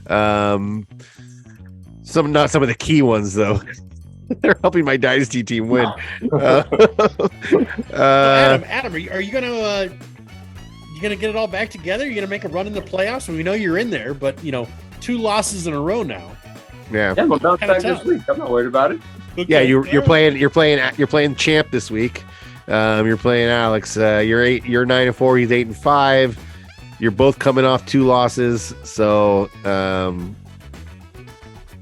Not some of the key ones though. They're helping my Dynasty team win. Adam, are you gonna get it all back together? You're gonna make a run in the playoffs? We know you're in there, but 2 losses in a row now. Yeah, we'll bounce back this week. I'm not worried about it. Okay. Yeah, you're playing champ this week. You're playing Alex. You're 9-4. He's 8-5. You're both coming off 2 losses. So I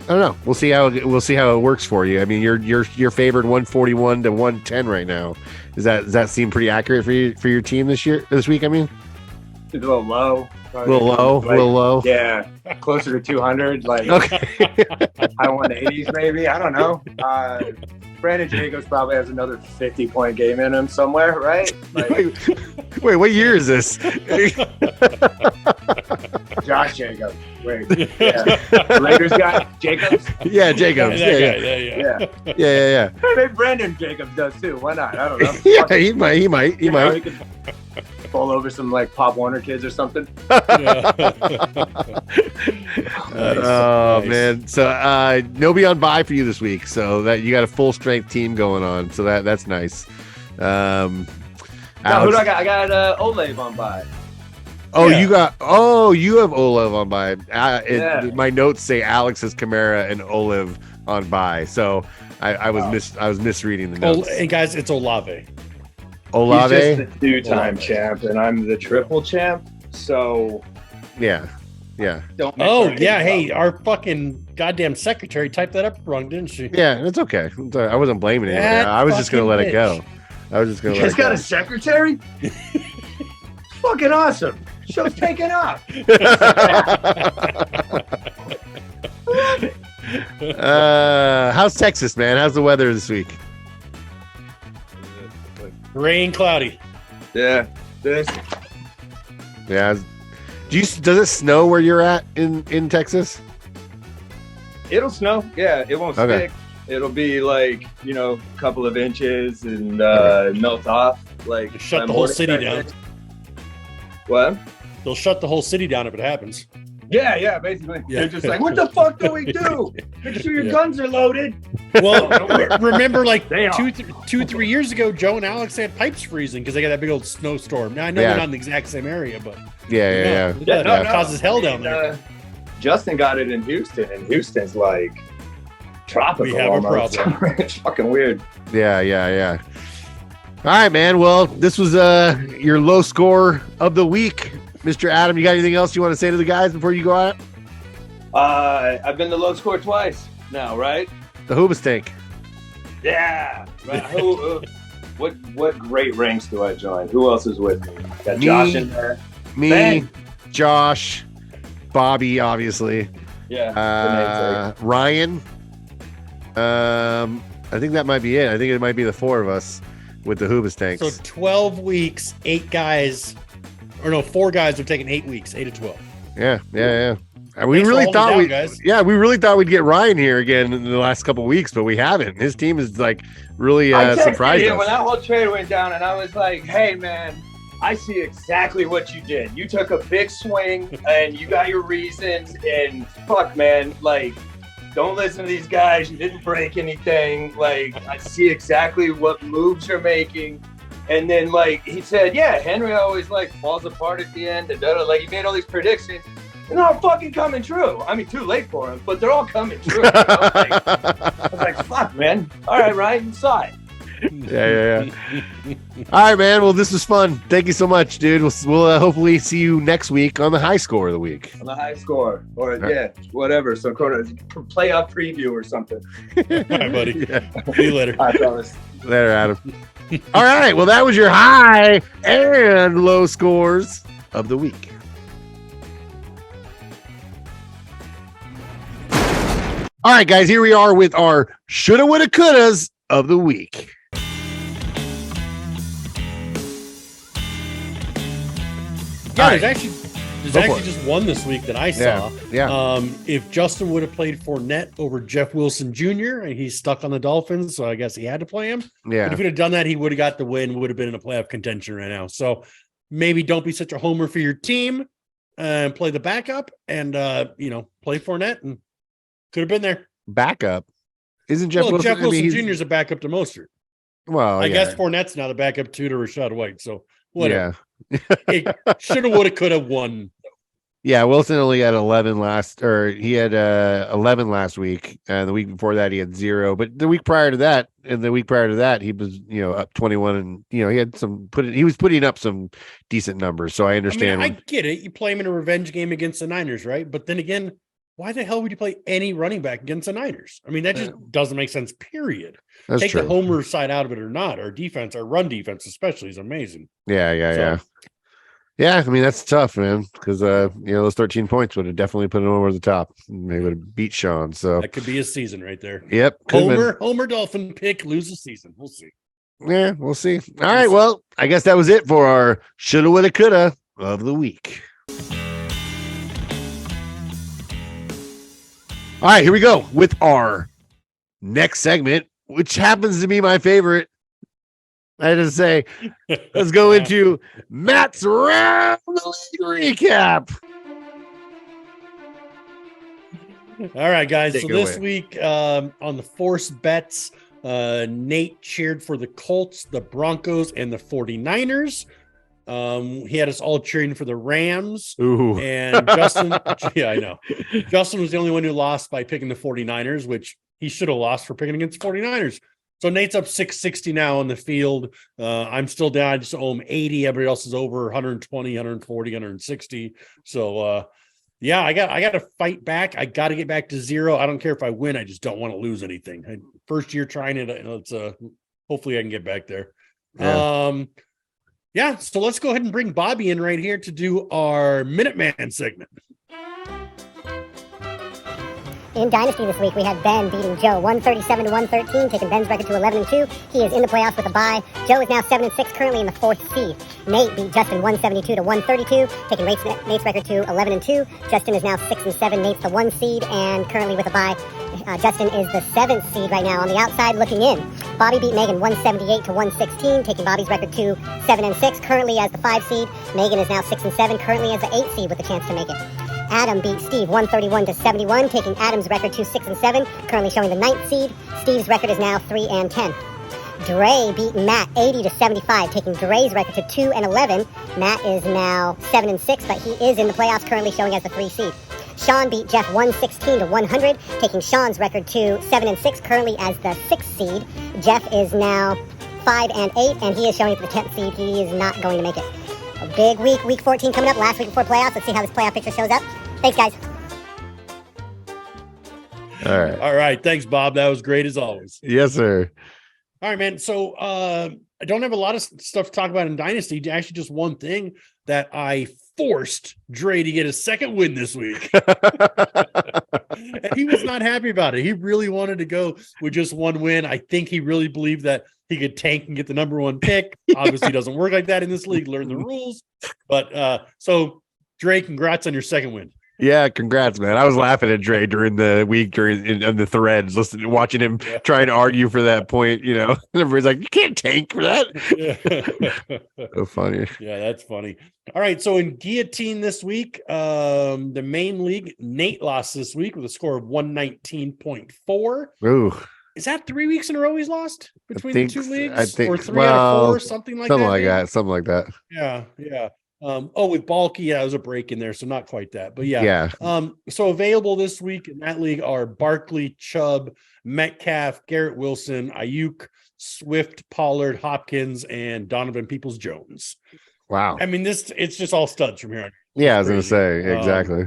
don't know. We'll see how it works for you. I mean, you're favored 141 to 110 right now. Does that seem pretty accurate for your team this week? I mean, it's a little low. A little low. Yeah, closer to 200. Like okay. high 180s maybe. I don't know. Brandon Jacobs probably has another 50-point game in him somewhere, right? Like, wait, what year is this? Josh Jacobs. Wait, yeah. Raiders guy, Jacobs? Yeah, Jacobs. Yeah. Maybe Brandon Jacobs does too. Why not? I don't know. Yeah, he might. He might. He could pull over some Pop Warner kids or something. Nice. Man. So nobody on bye for you this week. So that you got a full strength team going on. So that's nice. Alex, who do I got? I got Olave on bye. Oh, yeah. You have Olive on bye. My notes say Alex has Kamara and Olive on bye. So I was misreading the notes. And guys, it's Olave. Olave, he's just the 2-time champ, and I'm the triple champ. So yeah. Hey, our fucking goddamn secretary typed that up wrong, didn't she? Yeah, it's okay. I wasn't blaming it. I was just gonna let it go. You guys got a secretary? Fucking awesome. Show's taking off. How's Texas, man? How's the weather this week? Rain, cloudy. Yeah. Yeah. Does it snow where you're at in Texas? It'll snow. Yeah, it won't stick. it'll be like, a couple of inches and melt off. Like Shut the whole city down. What? They'll shut the whole city down if it happens. Yeah, basically. Yeah. They're just like, what the fuck do we do? Make sure your guns are loaded. Well, remember like 3 years ago, Joe and Alex had pipes freezing because they got that big old snowstorm. Now, I know they're not in the exact same area, but it causes hell down there. Justin got it in Houston, and Houston's like tropical. We have almost. a problem. It's fucking weird. Yeah. All right, man. Well, this was your low score of the week. Mr. Adam, you got anything else you want to say to the guys before you go out? I've been the low score twice now, right? The Hoobastank. Yeah. Right. What great ranks do I join? Who else is with me? Got Josh in there. Me, Ben. Josh, Bobby, obviously. Yeah. Ryan. I think that might be it. I think it might be the four of us with the Hoobastanks. So 12 weeks, 8 guys, or no, 4 guys have taken 8 weeks, 8 to 12. Yeah. And we Thanks really for thought holding down, guys. we really thought we'd get Ryan here again in the last couple of weeks, but we haven't. His team is like really I texted surprised him us. when that whole trade went down, and I was like, "Hey, man, I see exactly what you did. You took a big swing, and you got your reasons. And fuck, man, like, don't listen to these guys. You didn't break anything. Like, I see exactly what moves you're making." And then, like, he said, "Yeah, Henry always like falls apart at the end." And like, he made all these predictions. And they're all fucking coming true. I mean, too late for him, but they're all coming true. I was like, fuck, man. All right, Ryan, you saw it. Yeah. All right, man. Well, this was fun. Thank you so much, dude. We'll hopefully see you next week on the high score of the week. On the high score. Or, whatever. Some kind of playoff preview or something. All right, buddy. See you later. I promise. Later, Adam. All right. Well, that was your high and low scores of the week. All right, guys, here we are with our shoulda, woulda, couldas of the week. Yeah, there's actually just one this week that I saw. Yeah. If Justin would have played Fournette over Jeff Wilson Jr., and he's stuck on the Dolphins, so I guess he had to play him. Yeah. But if he'd have done that, he would have got the win, would have been in a playoff contention right now. So maybe don't be such a homer for your team and play the backup and, play Fournette and could have been there. Backup? Isn't Jeff Wilson? Jeff Wilson Jr. is a backup to Mostert. Well, I guess Fournette's now the backup to Rashad White. So whatever. It shoulda, woulda, coulda won. Yeah, Wilson only had 11 last week. And the week before that, he had 0. But the week prior to that, and the week prior to that, he was, up 21, and he had he was putting up some decent numbers. So I understand. I get it. You play him in a revenge game against the Niners, right? But then again, why the hell would you play any running back against the Niners? I mean, that just doesn't make sense, period. That's Take true. the homer side out of it or not. Our defense, our run defense especially, is amazing. Yeah. Yeah, I mean, that's tough, man, because, those 13 points would have definitely put him over the top. They would have beat Sean. So that could be his season right there. Yep. Homer Dolphin pick, lose the season. We'll see. Yeah, we'll see. All right, well, I guess that was it for our shoulda, woulda, coulda of the week. All right, here we go with our next segment, which happens to be my favorite. I had to say, let's go into Matt's Round the League recap. All right, guys. Take so it this away. week on the forced bets, Nate cheered for the Colts, the Broncos, and the 49ers. He had us all cheering for the Rams. Ooh. And Justin, yeah, I know. Justin was the only one who lost by picking the 49ers, which he should have lost for picking against the 49ers. So Nate's up 660 now on the field. I'm still down. I just owe him 80. Everybody else is over 120, 140, 160. So, I got to fight back. I got to get back to 0. I don't care if I win. I just don't want to lose anything. First year trying it. It's hopefully I can get back there. Yeah. So let's go ahead and bring Bobby in right here to do our Minuteman segment. In Dynasty this week, we had Ben beating Joe 137 to 113, taking Ben's record to 11 and 2. He is in the playoffs with a bye. Joe is now 7 and 6, currently in the 4th seed. Nate beat Justin 172 to 132, taking Nate's record to 11 and 2. Justin is now 6 and 7. Nate's the 1 seed and currently with a bye. Justin is the 7th seed right now on the outside looking in. Bobby beat Megan 178 to 116, taking Bobby's record to 7 and 6, currently as the 5 seed. Megan is now 6 and 7, currently as the 8 seed with a chance to make it. Adam beat Steve 131 to 71, taking Adam's record to 6 and 7, currently showing the 9th seed. Steve's record is now 3 and 10. Dre beat Matt 80 to 75, taking Dre's record to 2 and 11. Matt is now 7 and 6, but he is in the playoffs, currently showing as the 3 seed. Sean beat Jeff 116 to 100, taking Sean's record to 7 and 6, currently as the 6th seed. Jeff is now 5 and 8, and he is showing as the 10th seed. He is not going to make it. A big week, week 14 coming up, last week before playoffs. Let's see how this playoff picture shows up. Thanks, guys. All right. Thanks, Bob. That was great as always. Yes, sir. All right, man. So I don't have a lot of stuff to talk about in Dynasty. Actually, just one thing that I forced Dre to get a second win this week. And he was not happy about it. He really wanted to go with just one win. I think he really believed that he could tank and get the number 1 pick. Obviously, it doesn't work like that in this league. Learn the rules. But so, Dre, congrats on your second win. Yeah, congrats, man. I was laughing at Dre during the week in the threads, watching him trying to argue for that point, you know. And everybody's like, you can't tank for that. So funny. Yeah, that's funny. All right, so in Guillotine this week, the main league, Nate lost this week with a score of 119.4. Ooh. Is that 3 weeks in a row he's lost between the two leagues? I think, or 3 out of 4, something like that? Something like that. Yeah. With Balky, there was a break in there, so not quite that, but yeah. Yeah. So available this week in that league are Barkley, Chubb, Metcalf, Garrett Wilson, Ayuk, Swift, Pollard, Hopkins, and Donovan Peoples-Jones. Wow. I mean, it's just all studs from here on. Yeah, I was going to say, exactly.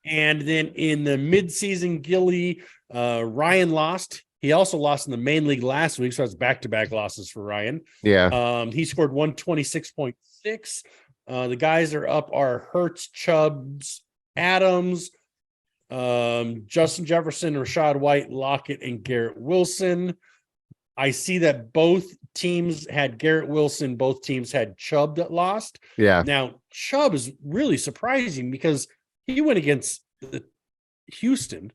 And then in the midseason Gilly, Ryan lost. He also lost in the main league last week, so that's back-to-back losses for Ryan. Yeah. He scored 126.6. The guys are up are Hurts, Chubbs, Adams, Justin Jefferson, Rashad White, Lockett, and Garrett Wilson. I see that both teams had Garrett Wilson. Both teams had Chubb that lost. Yeah. Now, Chubb is really surprising because he went against Houston.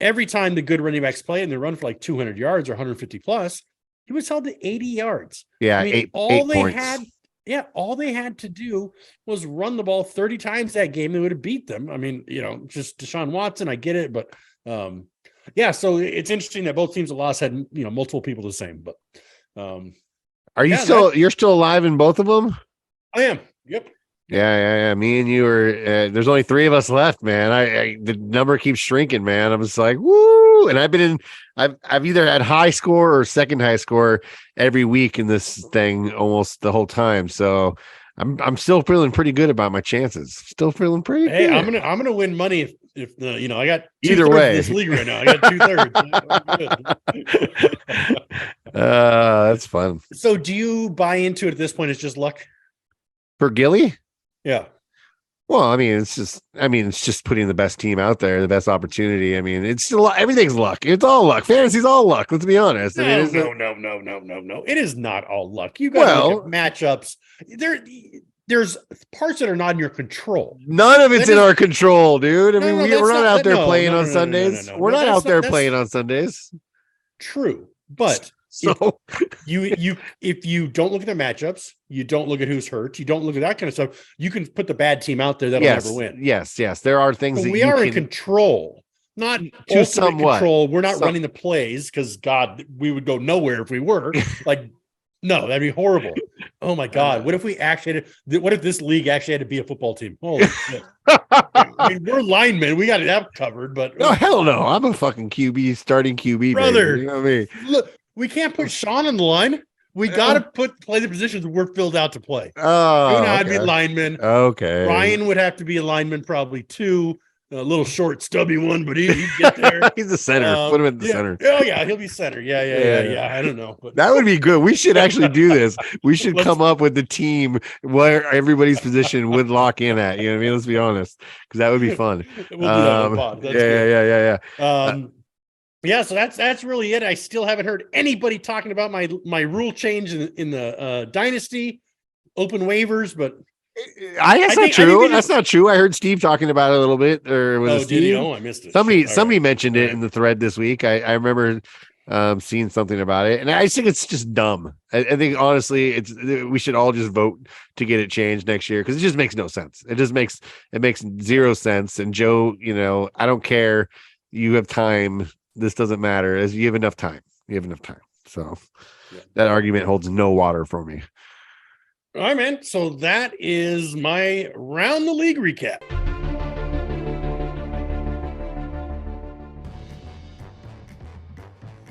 Every time the good running backs play and they run for like 200 yards or 150 plus, he was held to 80 yards. Yeah, I mean, eight points. All they had to do was run the ball 30 times that game. They would have beat them. I mean, just Deshaun Watson, I get it. But so it's interesting that both teams that lost had, multiple people the same. But are you you're still alive in both of them? I am. Yep. Yeah. Me and you are. There's only 3 of us left, man. The number keeps shrinking, man. I'm just like, woo! And I've either had high score or second high score every week in this thing almost the whole time. So I'm still feeling pretty good about my chances. Still feeling pretty good. I'm gonna win money if I got either way in this league right now. I got 2/3. That's fun. So do you buy into it at this point? It's just luck for Gilly? Yeah. Well, it's just putting the best team out there, the best opportunity. It's still everything's luck. It's all luck. Fantasy's all luck. Let's be honest. No. It is not all luck. You got to look at matchups. There's parts that are not in your control. None of it's in our control, dude. We're not out there playing on Sundays. We're not out there playing on Sundays. True, but so if you don't look at the matchups, you don't look at who's hurt, you don't look at that kind of stuff, you can put the bad team out there that'll never win. Yes. There are things that we are in control, not to somewhat control. We're not running the plays because God, we would go nowhere if we were. Like, no, that'd be horrible. Oh my God, what if we actually what if this league actually had to be a football team? Holy shit. We're linemen. We got it that covered, but no, hell no. I'm a fucking starting QB, brother. Baby. You know what I mean? Look, we can't put Sean on the line. We got to play the positions we're filled out to play. Oh, I'd be lineman. Okay. Ryan would have to be a lineman probably too. a little short, stubby one, but he'd get there. He's the center. Put him in the yeah. center. Oh yeah, he'll be center. Yeah. I don't know, but That would be good. We should actually do this. We should come up with the team where everybody's position would lock in at. You know what I mean? Let's be honest, because that would be fun. we'll do that on the pod. That's Yeah. Yeah, so that's really it. I still haven't heard anybody talking about my rule change in the dynasty open waivers, but That's not true. That's not true. I heard Steve talking about it a little bit. Or was it Steve? Did he? Oh, I missed it. Somebody mentioned it in the thread this week. I remember seeing something about it, and I think it's just dumb. I think honestly, we should all just vote to get it changed next year because it just makes no sense. It makes zero sense. And Joe, I don't care. You have time. This doesn't matter. As you have enough time. So that argument holds no water for me. All right, man. So that is my round the league recap.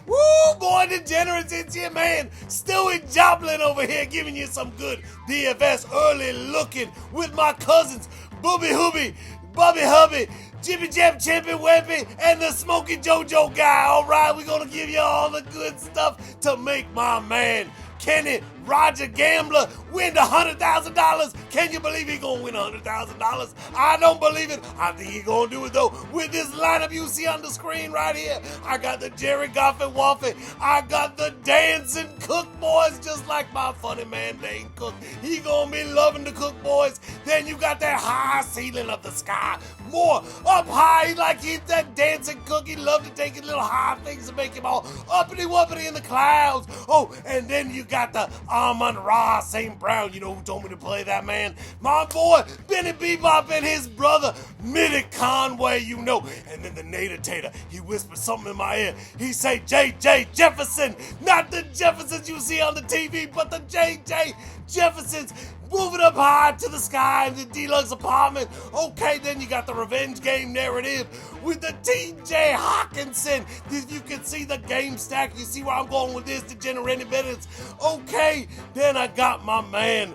Woo, boy, Degenerates, it's your man, Stewie Joplin over here giving you some good DFS early looking with my cousins, Booby Hooby, Bubby Hubby, Jibby Jab Chippy Weppy, and the Smoky Jojo guy. All right, we're going to give you all the good stuff to make my man, Kenny Roger Gambler, win the $100,000. Can you believe he gonna win $100,000? I don't believe it. I think he gonna do it though. With this lineup you see on the screen right here, I got the Jerry Goffin Waffy. I got the Dancing Cook Boys, just like my funny man Dane Cook. He gonna be loving the Cook Boys. Then you got that high ceiling of the sky, more up high, like he's that Dancing Cook. He love to take his little high things and make him all uppity wuppity in the clouds. Oh, and then you got the Amon-Ra St. Brown, you know who told me to play that, man? My boy, Benny Bebop and his brother, Mitty Conway, And then the Nader Tater, he whispered something in my ear. He say, J.J. Jefferson, not the Jeffersons you see on the TV, but the J.J. Jeffersons, moving up high to the sky in the deluxe apartment. Okay, then you got the revenge game narrative with the T.J. Hawkinson. You can see the game stack. You see where I'm going with this, Degenerate minutes. Okay, then I got my main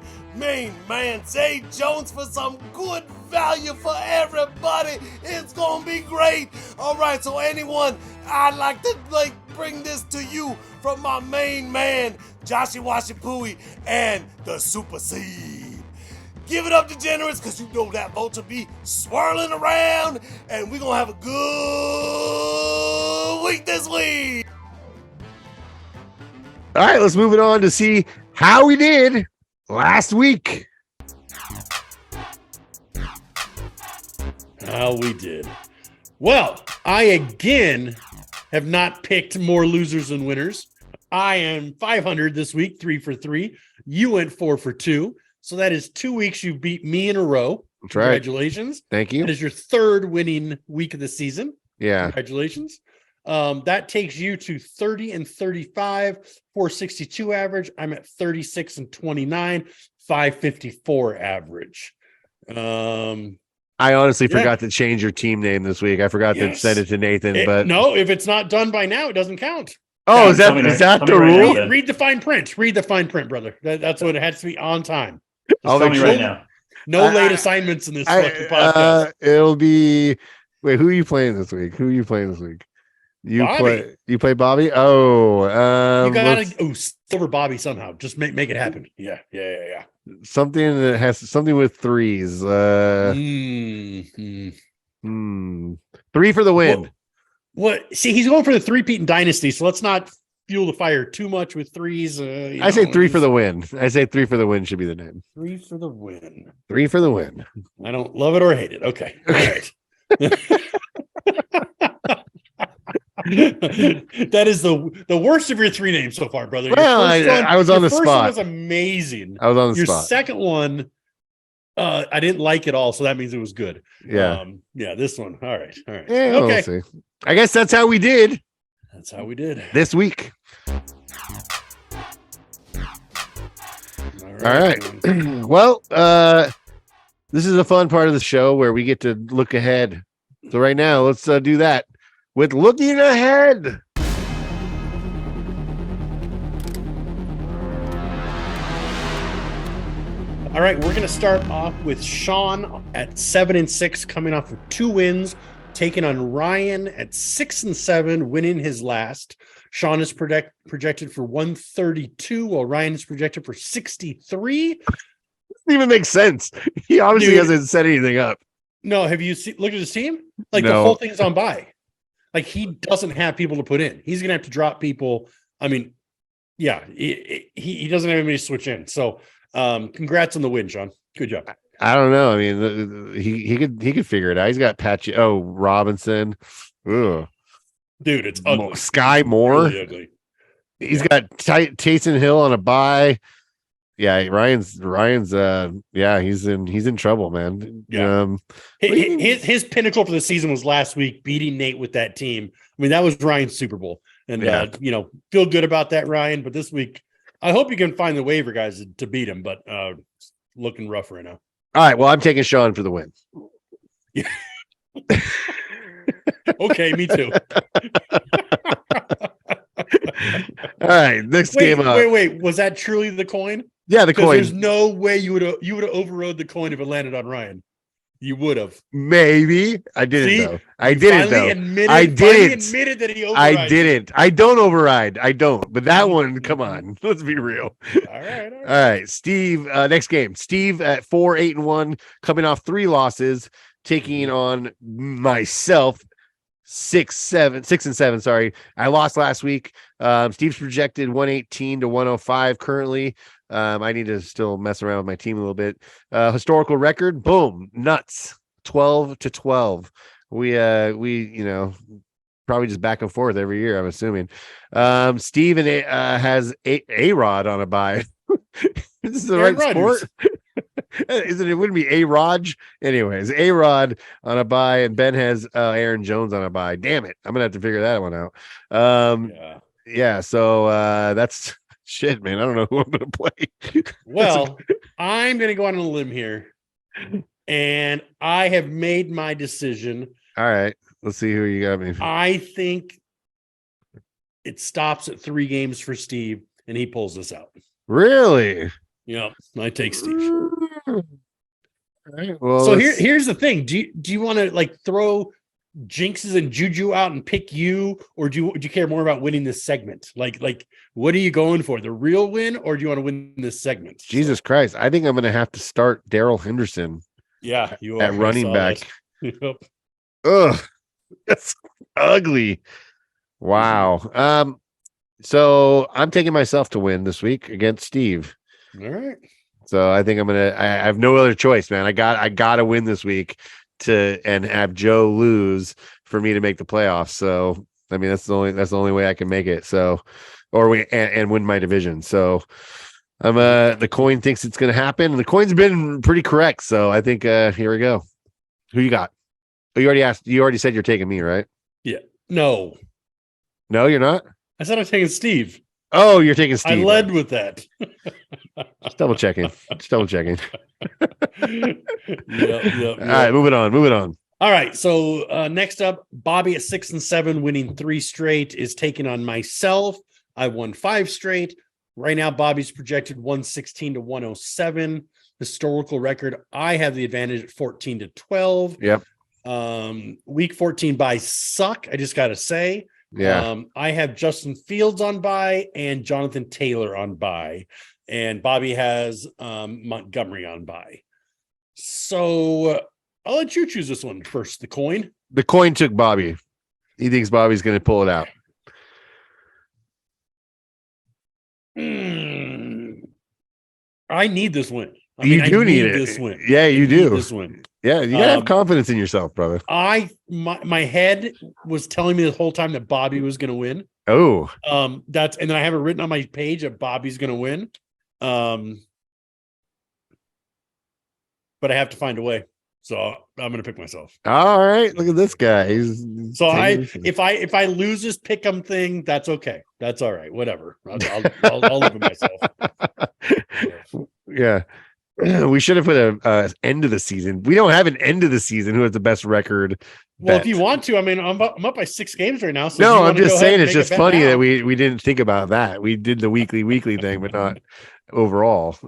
man, Zay Jones for some good value for everybody. It's gonna be great. All right, so anyone, I'd like to bring this to you from my main man, Joshie Washipui and the Super Seed. Give it up, Degenerates, because you know that vote will be swirling around, and we're gonna have a good week this week. All right, let's move it on to see how we did last week. How we did. Well, I again have not picked more losers than winners. I am 500 this week, 3 for 3. You went 4 for 2. So that is 2 weeks you beat me in a row. That's right. Congratulations. Thank you. That is your third winning week of the season. Yeah. Congratulations. That takes you to 30 and 35, 462 average. I'm at 36 and 29, 554 average. I honestly forgot to change your team name this week. I forgot to send it to Nathan, but no, if it's not done by now, it doesn't count. Oh, is that the rule? Read the fine print. Read the fine print, brother. That's what it has to be on time. I'll tell me right now. No late assignments in this fucking podcast. It'll be. Wait, who are you playing this week? You play Bobby? Oh, you gotta silver Bobby somehow. Just make it happen. Yeah. Something that has something with threes. 3 for the win. What? See, he's going for the 3-peat in Dynasty, so let's not fuel the fire too much with threes. I say 3 for the win. I say 3 for the win should be the name. 3 for the win. 3 for the win. I don't love it or hate it. Okay. All right. That is the worst of your 3 names so far, brother. Well, I was on the spot. First one was amazing. I was on the spot. Your second one, I didn't like it all, so that means it was good. Yeah. This one. All right. Yeah, okay. We'll see. I guess that's how we did. That's how we did this week. All right. Well, this is a fun part of the show where we get to look ahead. So right now, let's do that with looking ahead. All All right, we're going to start off with Sean at 7-6, coming off of 2 wins, taking on Ryan at 6-7, winning his last. Sean is projected for 132, while Ryan is projected for 63. Doesn't even make sense. He obviously hasn't set anything up. No, have you looked at his team? Like No. the whole thing's on bye. Like he doesn't have people to put in. He's going to have to drop people. I mean, yeah, he doesn't have anybody to switch in. So, congrats on the win, Sean. Good job. I don't know. I mean, he could figure it out. He's got Patchy. Oh, Robinson. Ugh. Dude, it's ugly. Sky Moore. Really ugly. He's got Taysom Hill on a bye. Yeah, Ryan's yeah, he's in trouble, man. Yeah. His pinnacle for the season was last week beating Nate with that team. I mean, that was Ryan's Super Bowl. And feel good about that, Ryan. But this week, I hope you can find the waiver guys to beat him, but looking rough right now. All right, well, I'm taking Sean for the win. Yeah. Okay, me too. All right, next game up. Wait. Was that truly the coin? Yeah, the coin. There's no way you would have overrode the coin if it landed on Ryan. You would have. Maybe. I didn't. See? Though. I didn't. Though. I didn't. Admitted that he overrode. I didn't. I don't override. I don't. But that one, come on. Let's be real. All right. All right. Steve, next game. Steve at 4-8-1, coming off 3 losses, taking on myself. 6-7. Sorry, I lost last week. Steve's projected 118 to 105 currently. I need to still mess around with my team a little bit. Historical record, boom, nuts, 12-12. We probably just back and forth every year, I'm assuming. Steven has A-Rod on a bye. This is the Aaron right Rodgers. sport. It wouldn't be A-Rod. Anyways, A-Rod on a bye, and Ben has Aaron Jones on a bye. Damn it. I'm gonna have to figure that one out. Yeah, so that's shit, man. I don't know who I'm gonna play. Well, I'm gonna go on a limb here, and I have made my decision. All right, let's see who you got me. I think it stops at 3 games for Steve, and he pulls this out. Really? Yeah, I take Steve. All right, well, so here's the thing. Do you want to like throw jinxes and juju out and pick you, or do you care more about winning this segment? Like what are you going for? The real win, or do you want to win this segment? Jesus Christ. I think I'm gonna have to start Daryl Henderson. Yeah, you at are running back. Yep. Ugh, that's ugly. Wow. So I'm taking myself to win this week against Steve. All right. So I think I have no other choice, man. I got to win this week and have Joe lose for me to make the playoffs. So I mean that's the only way I can make it. So and win my division. So I'm the coin thinks it's going to happen, and the coin's been pretty correct. So I think here we go. Who you got? Oh, you already said you're taking me, right? Yeah. No, you're not. I said I'm taking Steve. Oh, you're taking Steve. I led with that. Just double checking. Yep. All right, moving on. All right. So next up, Bobby at 6-7, winning 3 straight, is taking on myself. I won 5 straight. Right now, Bobby's projected 116 to 107. Historical record, I have the advantage at 14-12. Yep. Week 14 buys suck. I just got to say. Yeah. I have Justin Fields on bye and Jonathan Taylor on bye, and Bobby has Montgomery on bye. So I'll let you choose this one first. The coin. The coin took Bobby. He thinks Bobby's going to pull it out. I need this win. I need this win. Yeah, you do. This win. Yeah, you gotta have confidence in yourself, brother. My head was telling me the whole time that Bobby was going to win. Oh, and then I have it written on my page that Bobby's going to win. But I have to find a way, so I'm going to pick myself. All right, look at this guy. If I lose this pick'em thing, that's okay. That's all right. Whatever. I'll live with myself. Yeah. We should have put a end of the season. We don't have an end of the season. Who has the best record? Well, if you want to, I mean, I'm up by 6 games right now. So no, I'm just saying it's just funny that we didn't think about that. We did the weekly thing, but not overall.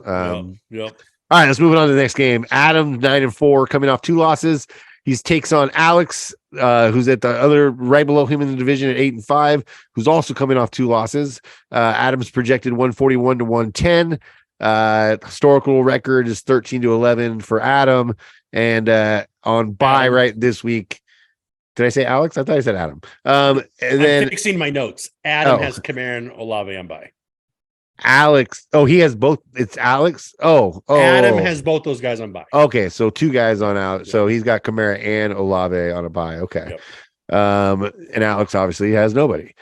Yep. All right, let's move on to the next game. Adam 9-4, coming off 2 losses. He takes on Alex, who's at the other right below him in the division at 8-5, who's also coming off 2 losses. Adam's projected 141 to 110. Historical record is 13-11 for Adam, and on bye right this week. Did I say Alex? I thought I said Adam. And then I'm fixing my notes. Adam has Kamara and Olave on bye. Alex. Oh, he has both. It's Alex. Oh, Adam has both those guys on bye. Okay, so 2 guys on out. Yep. So he's got Kamara and Olave on a bye. Okay. Yep. And Alex obviously has nobody.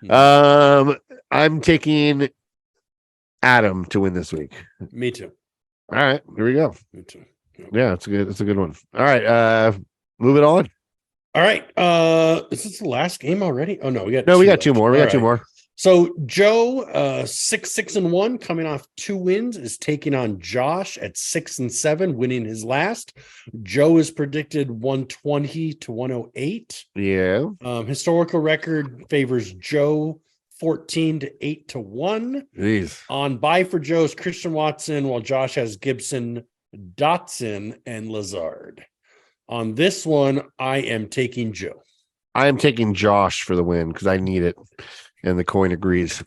I'm taking Adam to win this week. Me too. All right, here we go. Me too. Yep. Yeah, it's a good one. All right, moving on. All right. Is this the last game already? Oh no, we got 2 more. We got 2 more. So Joe, 6-1, coming off 2 wins, is taking on Josh at 6-7, winning his last. Joe is predicted 120 to 108. Yeah. Historical record favors Joe 14 to 8 to 1. Jeez. On bye for Joe is Christian Watson, while Josh has Gibson, Dotson, and Lazard. On this one, I am taking Joe. I am taking Josh for the win because I need it. And the coin agrees.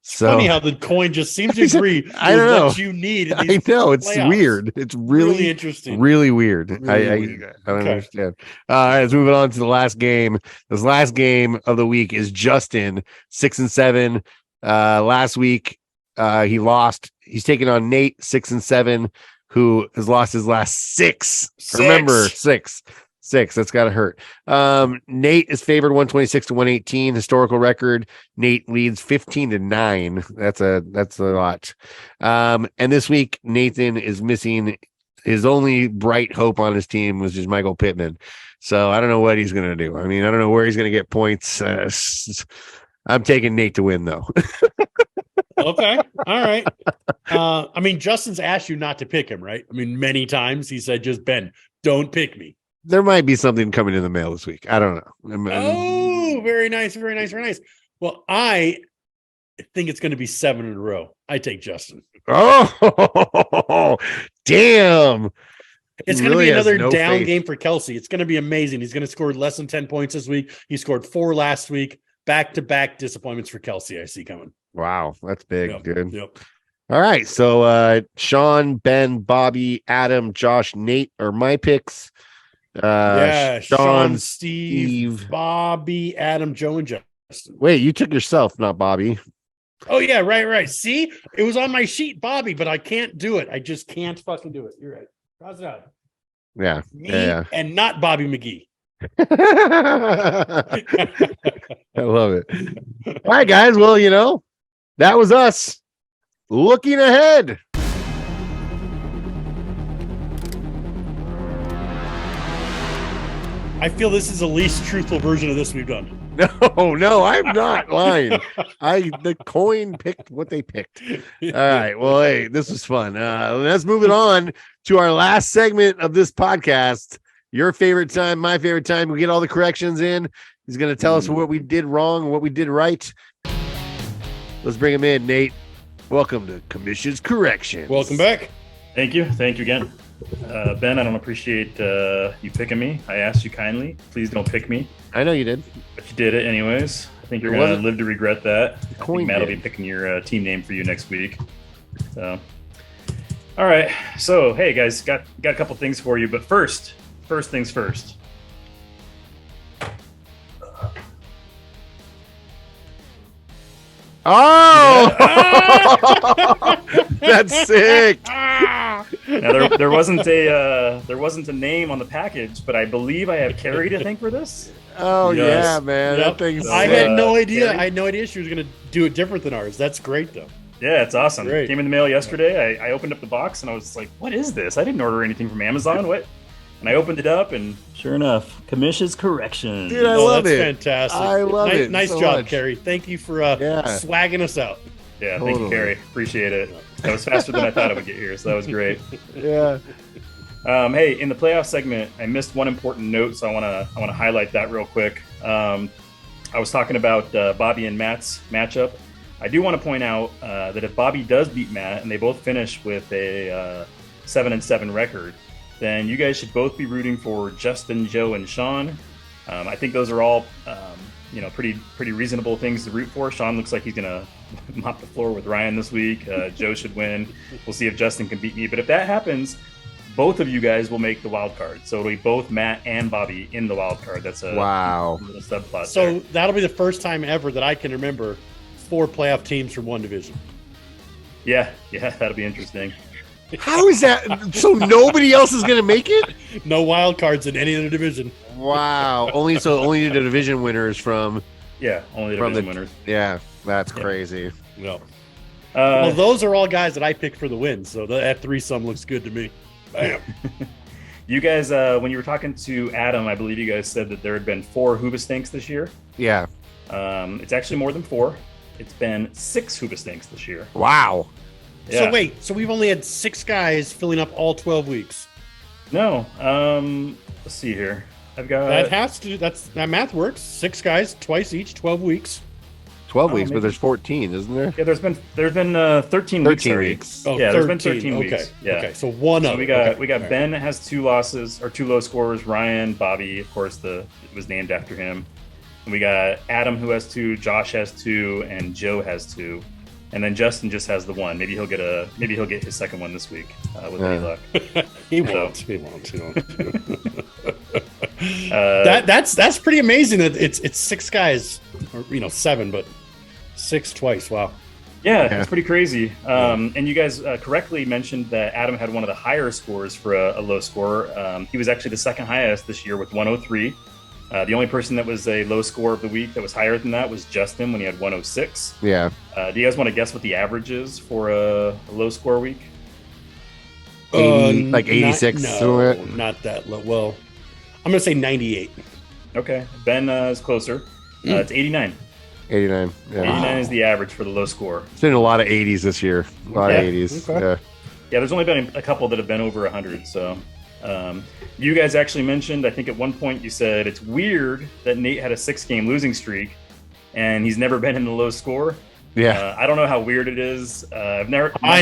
So funny how the coin just seems to agree with what you need. I know it's playoffs. Weird. It's really interesting. Really weird. Really weird. I don't understand. All right, let's move it on to the last game. This last game of the week is Justin 6-7. Last week he lost. He's taking on Nate 6-7, who has lost his last 6. Remember 6. That's got to hurt. Nate is favored 126 to 118. Historical record. Nate leads 15-9. That's a lot. And this week, Nathan is missing his only bright hope on his team, which is Michael Pittman. So I don't know what he's going to do. I mean, I don't know where he's going to get points. I'm taking Nate to win, though. Okay. All right. I mean, Justin's asked you not to pick him, right? I mean, many times he said, just Ben, don't pick me. There might be something coming in the mail this week. I don't know. Oh, very nice. Very nice. Very nice. Well, I think it's going to be 7 in a row. I take Justin. Oh, damn. It's going to be another down game for Kelsey. It's going to be amazing. He's going to score less than 10 points this week. He scored 4 last week. Back-to-back disappointments for Kelsey I see coming. Wow, that's big, dude. Yep. All right, so Sean, Ben, Bobby, Adam, Josh, Nate are my picks. Sean, Steve, Bobby, Adam, Joe, and Justin. Wait, you took yourself, not Bobby. Oh, yeah, right. See? It was on my sheet, Bobby, but I can't do it. I just can't fucking do it. You're right. Cross it out. Yeah. Me and not Bobby McGee. I love it. All right, guys. Well, that was us looking ahead. I feel this is the least truthful version of this we've done. No, I'm not lying. The coin picked what they picked. All right. Well, hey, this was fun. Let's move it on to our last segment of this podcast. Your favorite time, my favorite time. We get all the corrections in. He's going to tell us what we did wrong, what we did right. Let's bring him in, Nate. Welcome to Commission's Corrections. Welcome back. Thank you again. Ben, I don't appreciate you picking me. I asked you kindly. Please don't pick me. I know you did. But you did it anyways. I think you're going to live to regret that. I think Matt will be picking your team name for you next week. So, all right. So, hey, guys, got a couple things for you. But first things first. Oh, that's sick. Now there wasn't a name on the package, but I believe I have Carrie to thank for this. Oh yeah, man. Yep. That thing's I had no idea. Carrie? I had no idea she was going to do it different than ours. That's great, though. Yeah, it's awesome. Great. Came in the mail yesterday. I opened up the box and I was like, "What is this? I didn't order anything from Amazon. What?" And I opened it up, and sure enough, Commission's Correction. Dude, I love that's it. Fantastic. I love it. Nice so job, much. Carrie. Thank you for swagging us out. Yeah, thank you, Carrie. Appreciate it. That was faster than I thought it would get here, so that was great. Yeah. Hey, in the playoff segment, I missed one important note, so I want to highlight that real quick. I was talking about Bobby and Matt's matchup. I do want to point out that if Bobby does beat Matt and they both finish with a 7-7 record, then you guys should both be rooting for Justin, Joe, and Sean. I think those are all, pretty reasonable things to root for. Sean looks like he's gonna mop the floor with Ryan this week. Joe should win. We'll see if Justin can beat me. But if that happens, both of you guys will make the wild card. So it'll be both Matt and Bobby in the wild card. That's a little subplot. So there. that'll be the first time ever that I can remember 4 playoff teams from one division. Yeah, that'll be interesting. How is that? So nobody else is going to make it? No wild cards in any other division. Wow. Only the division winners from. Yeah, only the division winners. Yeah, that's crazy. No. Well, those are all guys that I picked for the win, so that threesome looks good to me. Bam. You guys, when you were talking to Adam, I believe you guys said that there had been 4 Hoobastanks this year. Yeah. It's actually more than 4. It's been 6 Hoobastanks this year. Wow. Yeah. So wait, so we've only had 6 guys filling up all 12 weeks. No. Let's see here. I've got that math works. 6 guys, twice each, 12 weeks. 12 weeks, but there's 14, isn't there? Yeah, there's been 13 weeks. 13 weeks. Oh, yeah, 13. There's been 13 weeks. Okay. Yeah. Okay. So one of we got Ben that has 2 losses or 2 low scores. Ryan, Bobby, of course, it was named after him. And we got Adam who has 2, Josh has 2, and Joe has 2. And then Justin just has the 1. Maybe he'll get his second one this week with any luck. He won't. That's pretty amazing that it's 6 guys, or 7, but 6 twice. Wow. Yeah, it's pretty crazy. And you guys correctly mentioned that Adam had one of the higher scores for a low score. He was actually the second highest this year with 103. The only person that was a low score of the week that was higher than that was Justin when he had 106. Yeah. Do you guys want to guess what the average is for a low score week? 86. Not that low. Well, I'm going to say 98. Okay. Ben is closer. It's 89. 89. Yeah. 89 is the average for the low score. It's been a lot of 80s this year. A lot of 80s. Okay. Yeah. There's only been a couple that have been over 100. So you guys actually mentioned, I think at one point you said it's weird that Nate had a 6-game losing streak and he's never been in the low score. Yeah. I don't know how weird it is. I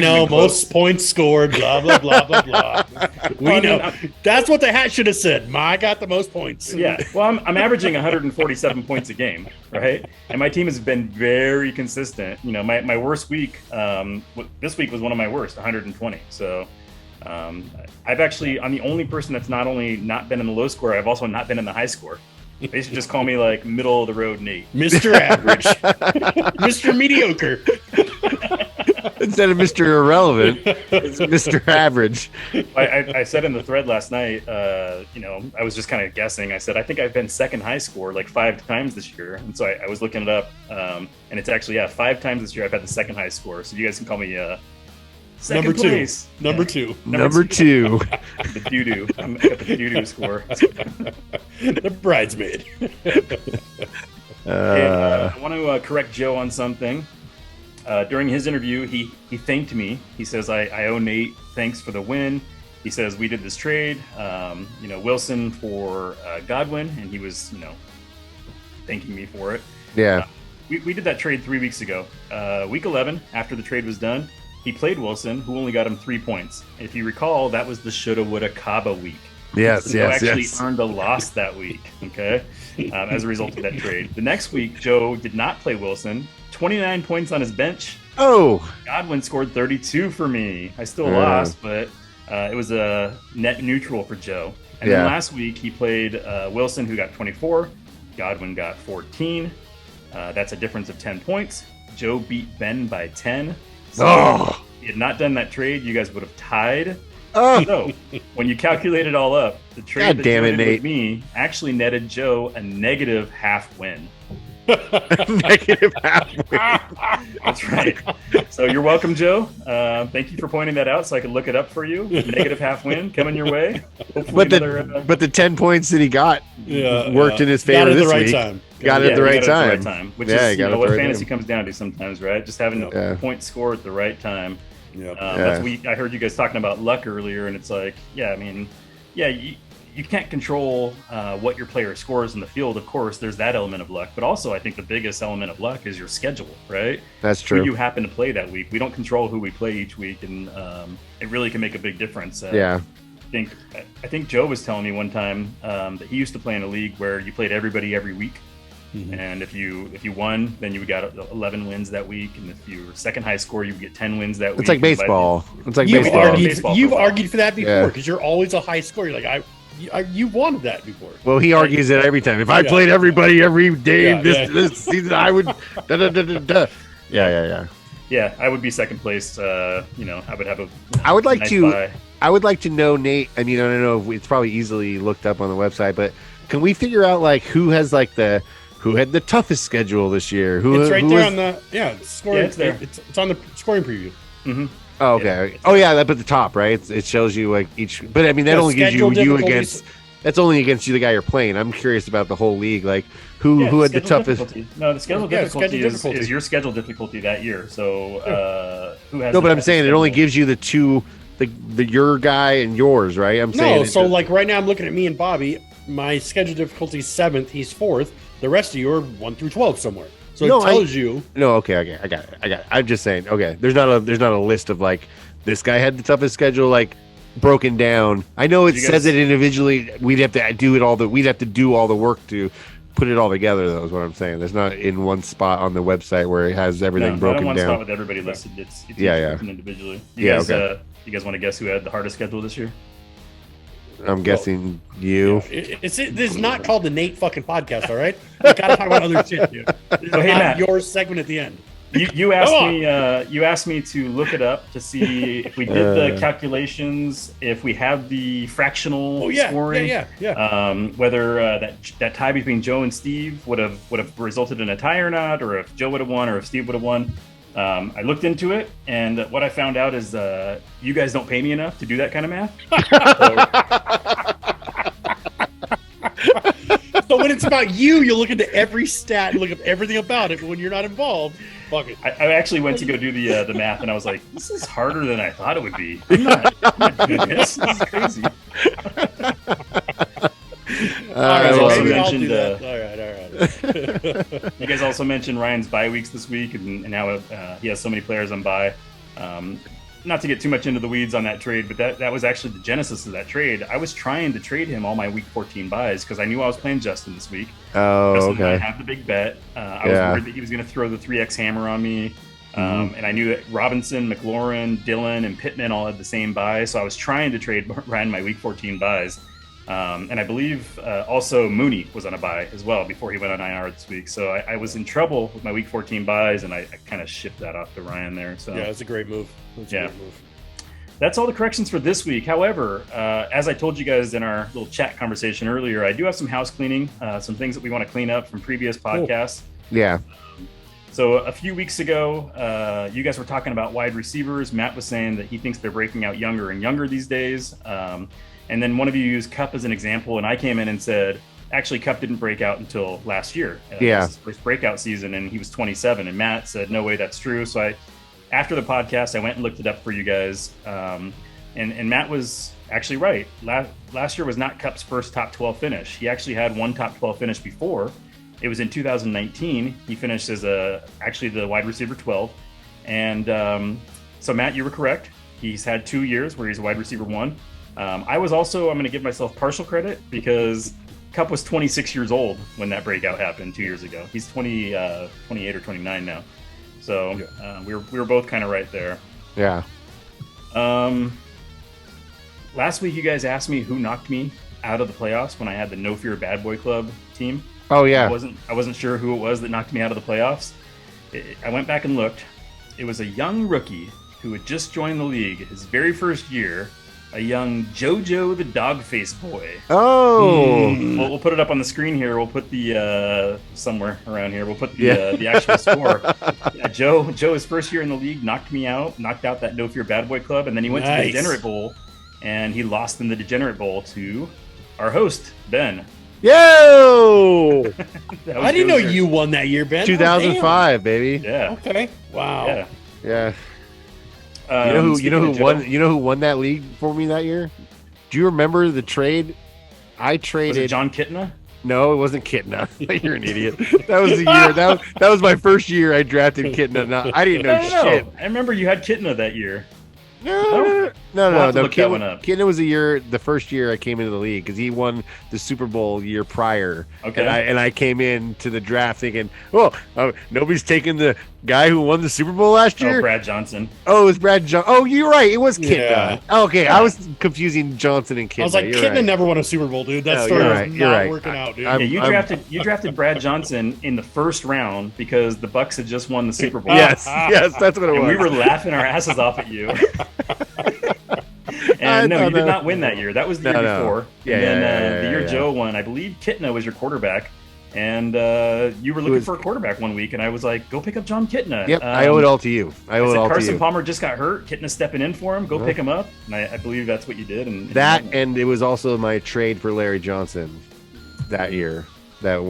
know, most points scored, blah, blah, blah, blah, blah. We know. That's what the hat should have said. I got the most points. Yeah. Well, I'm averaging 147 points a game, right? And my team has been very consistent. My worst week, this week was one of my worst, 120. So I'm the only person that's not only not been in the low score, I've also not been in the high score. They should just call me like middle of the road Nate. Mr. Average. Mr. Mediocre. Instead of Mr. Irrelevant, it's Mr. Average. I said in the thread last night, I was just kind of guessing. I said, I think I've been second high score like 5 times this year. And so I was looking it up. And it's actually, 5 times this year I've had the second high score. So you guys can call me second place. Number two. Number two. The doo-doo. I got the doo-doo score. The bridesmaid. I want to correct Joe on something. During his interview, he thanked me. He says, I owe Nate thanks for the win. He says, we did this trade, Wilson for Godwin, and he was, thanking me for it. Yeah. We did that trade 3 weeks ago. Week 11, after the trade was done, he played Wilson, who only got him 3 points. If you recall, that was the shoulda, woulda, Kaba week. Yes, Joe actually earned a loss that week, okay, as a result of that trade. The next week, Joe did not play Wilson. 29 points on his bench. Oh. Godwin scored 32 for me. I still lost, but it was a net neutral for Joe. And then last week, he played Wilson, who got 24. Godwin got 14. That's a difference of 10 points. Joe beat Ben by 10. So if he had not done that trade, you guys would have tied. So when you calculate it all up, the trade that Joe did with me actually netted Joe a negative half win. Negative half win. That's right. So you're welcome, Joe. Thank you for pointing that out so I could look it up for you. Negative half win coming your way. But the 10 points that he got worked in his favor this week. Got it at the right time. Which is what fantasy comes down to sometimes, right? Just having a point score at the right time. That's I heard you guys talking about luck earlier, and it's like, you you can't control what your player scores in the field. Of course, there's that element of luck, but also I think the biggest element of luck is your schedule, right? That's true. Who you happen to play that week. We don't control who we play each week, and it really can make a big difference. Yeah. I think Joe was telling me one time that he used to play in a league where you played everybody every week. Mm-hmm. And if you won, then you got 11 wins that week, and if you were second high score, you would get 10 wins that week. It's like baseball. It's like baseball. You've baseball argued for that before because you're always a high score. You're like, you wanted that before. Well, he argues it every time. If I played everybody every day this season, I would. Yeah, I would be second place. I would have a. I would like nice to. buy. I would like to know, Nate. I mean, I don't know if it's probably easily looked up on the website, but can we figure out like who has like who had the toughest schedule this year? It's right there on the scoring. It's there. It's on the scoring preview. Mm-hmm. Oh, okay. That's at the top, right? It shows you like each. But I mean, that only gives you against. That's only against you, the guy you're playing. I'm curious about the whole league. Like who had the toughest? Difficulty. No, the schedule difficulty is your schedule difficulty that year. So who has? No, but I'm saying it only gives you the two, your guy and yours, right? I'm saying. No, so like right now I'm looking at me and Bobby. My schedule difficulty is 7th. He's 4th. The rest of you are 1 through 12 somewhere. So it tells you. No, okay, I got it. I'm just saying. Okay, there's not a list of like this guy had the toughest schedule like broken down. I know it says it individually. We'd have to do all the work to put it all together. Though is what I'm saying. There's not in one spot on the website where it has everything broken not in one down. Spot with everybody listed. It's individually. You guys want to guess who had the hardest schedule this year? I'm guessing you. This is not called the Nate fucking podcast, all right? We gotta talk about other shit, dude. This is not Matt, your segment at the end. You asked me to look it up to see if we did the calculations, if we have the fractional scoring. Whether that tie between Joe and Steve would have resulted in a tie or not, or if Joe would have won, or if Steve would have won. I looked into it, and what I found out is you guys don't pay me enough to do that kind of math. So when it's about you look into every stat and look up everything about it, but when you're not involved, fuck it. I actually went to go do the math, and I was like, this is harder than I thought it would be. I'm not doing this. This is crazy. You guys also mentioned Ryan's bye weeks this week, and how he has so many players on bye. Not to get too much into the weeds on that trade, but that was actually the genesis of that trade. I was trying to trade him all my week 14 buys because I knew I was playing Justin this week. Oh, Justin okay. and I have the big bet. I was worried that he was going to throw the 3x hammer on me. And I knew that Robinson, McLaurin, Dillon, and Pittman all had the same buy, so I was trying to trade Ryan my week 14 buys. And I believe also Mooney was on a bye as well before he went on IR this week. So I was in trouble with my week 14 buys, and I kind of shipped that off to Ryan there. So yeah, it's a great move. That's all the corrections for this week. However, as I told you guys in our little chat conversation earlier, I do have some house cleaning, some things that we want to clean up from previous podcasts. Cool. Yeah. So a few weeks ago, you guys were talking about wide receivers. Matt was saying that he thinks they're breaking out younger and younger these days. And then one of you used Cup as an example, and I came in and said, actually, Cup didn't break out until last year. It was his first breakout season, and he was 27. And Matt said, no way, that's true. So after the podcast, I went and looked it up for you guys. And Matt was actually right. Last year was not Cup's first top 12 finish. He actually had one top 12 finish before. It was in 2019. He finished as actually the wide receiver 12. And so, Matt, you were correct. He's had 2 years where he's a wide receiver 1. I'm going to give myself partial credit because Cup was 26 years old when that breakout happened 2 years ago. He's 28 or 29 now. So we were both kind of right there. Yeah. Last week, you guys asked me who knocked me out of the playoffs when I had the No Fear Bad Boy Club team. Oh, yeah. I wasn't sure who it was that knocked me out of the playoffs. I went back and looked. It was a young rookie who had just joined the league his very first year. A young JoJo the Dogface Boy. Oh, we'll put it up on the screen here. We'll put the somewhere around here. We'll put the actual score. Yeah, Joe, his first year in the league, knocked out that No Fear Bad Boy Club, and then he went to the Degenerate Bowl, and he lost in the Degenerate Bowl to our host Ben. Yo! I didn't know you won that year, Ben. 2005, baby. Yeah. Okay. Wow. Yeah. You know who won that league for me that year? Do you remember the trade I Was traded it John Kitna? No, it wasn't Kitna. You're an idiot. That was the year. That was my first year I drafted Kitna. No, I didn't know shit. I remember you had Kitna that year. No. We'll have to look that one up. Kitna was the first year I came into the league because he won the Super Bowl year prior. Okay. And I came into the draft thinking, nobody's taking the guy who won the Super Bowl last year. Oh, Brad Johnson. Oh, it was Brad Johnson. Oh, you're right. It was Kitna. Yeah. Okay, I was confusing Johnson and Kitna. I was like, You're Kitna right. never won a Super Bowl, dude. That No, story you're was right. not You're right. working out, dude. Yeah, you drafted Brad Johnson in the first round because the Bucks had just won the Super Bowl. Yes, that's what it And was. we were laughing our asses off at you. And no, you did not win that year. That was the year before. Yeah, and then the year Joe won, I believe Kitna was your quarterback. And you were looking for a quarterback one week, and I was like, go pick up John Kitna. Yep, I owe it all to you. I owe it all to Carson you. Palmer just got hurt. Kitna stepping in for him. Go pick him up. And I believe that's what you did. And And it was also my trade for Larry Johnson that year that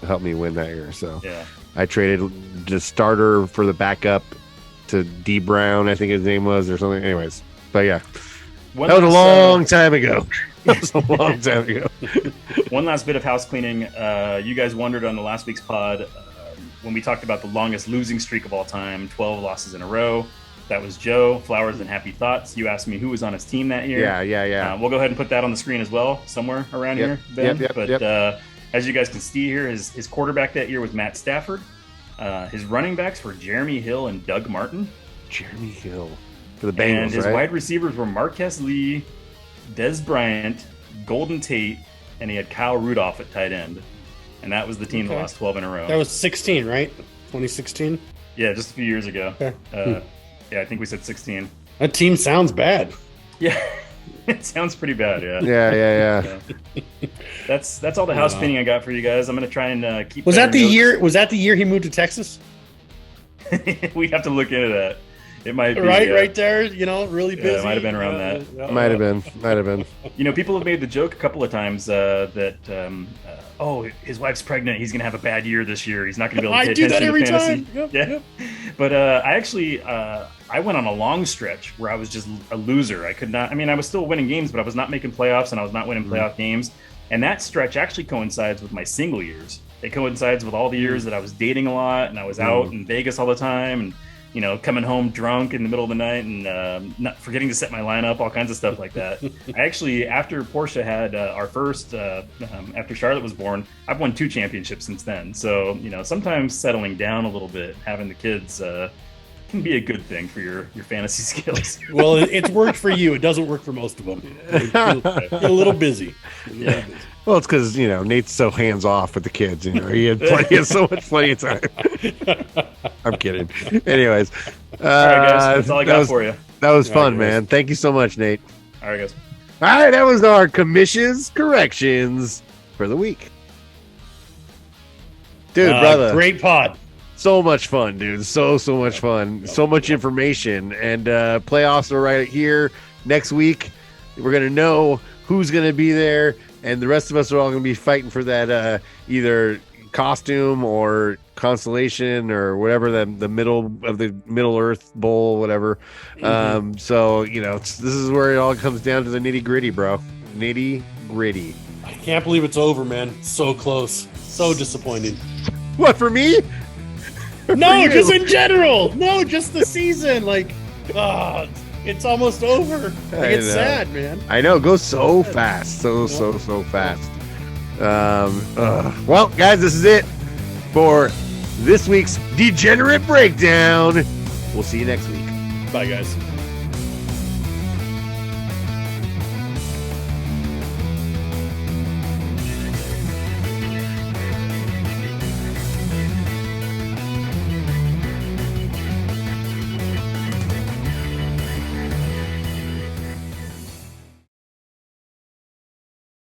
helped me win that year. So yeah, I traded the starter for the backup to D Brown, I think his name was, or something. Anyways, but yeah, that was a long time ago. That was a long time ago. One last bit of house cleaning. You guys wondered on the last week's pod when we talked about the longest losing streak of all time, 12 losses in a row. That was Joe, Flowers and Happy Thoughts. You asked me who was on his team that year. Yeah. We'll go ahead and put that on the screen as well, somewhere around here, Ben. As you guys can see here, his quarterback that year was Matt Stafford. His running backs were Jeremy Hill and Doug Martin. Jeremy Hill for the Bengals, and his right? wide receivers were Marquez Lee, Des Bryant, Golden Tate, and he had Kyle Rudolph at tight end. And that was the team that lost 12 in a row. That was 16, right? 2016? Yeah, just a few years ago. Okay. Yeah, I think we said 16. That team sounds bad. Yeah, it sounds pretty bad, yeah. Yeah. That's all the house cleaning I got for you guys. I'm going to try and keep Was better that the notes. year? Was that the year he moved to Texas? We have to look into that. It might be. Right there, really busy. Yeah, it might have been around that. Might have been. People have made the joke a couple of times that, his wife's pregnant. He's going to have a bad year this year. He's not going to be able to pay I do that attention every to fantasy. time. Yep. But I actually, I went on a long stretch where I was just a loser. I could not, I was still winning games, but I was not making playoffs and I was not winning playoff games. And that stretch actually coincides with my single years. It coincides with all the years that I was dating a lot and I was out in Vegas all the time and, coming home drunk in the middle of the night and not forgetting to set my lineup, all kinds of stuff like that. I actually, after Portia had our first, after Charlotte was born, I've won 2 championships since then. So, sometimes settling down a little bit, having the kids can be a good thing for your fantasy skills. Well, it's worked for you. It doesn't work for most of them. You're a little busy. Yeah. Well, it's because Nate's so hands off with the kids. He had so much plenty of time. I'm kidding. Anyways, all right, guys, that's all I got for you. That was fun, right, man. Thank you so much, Nate. All right, guys. All right, that was our commissions corrections for the week. Dude, brother, great pod. So much fun, dude. So much fun. So much information. And playoffs are right here. Next week, we're going to know who's going to be there. And the rest of us are all going to be fighting for that either costume or constellation or whatever, the middle of the Middle Earth Bowl, whatever. So, this is where it all comes down to the nitty gritty, bro. Nitty gritty. I can't believe it's over, man. So close. So disappointing. What, for me? No, just in general. No, just the season. It's almost over. It's sad, man. I know. It goes so fast. So fast. Well, guys, this is it for this week's Degenerate Breakdown. We'll see you next week. Bye, guys.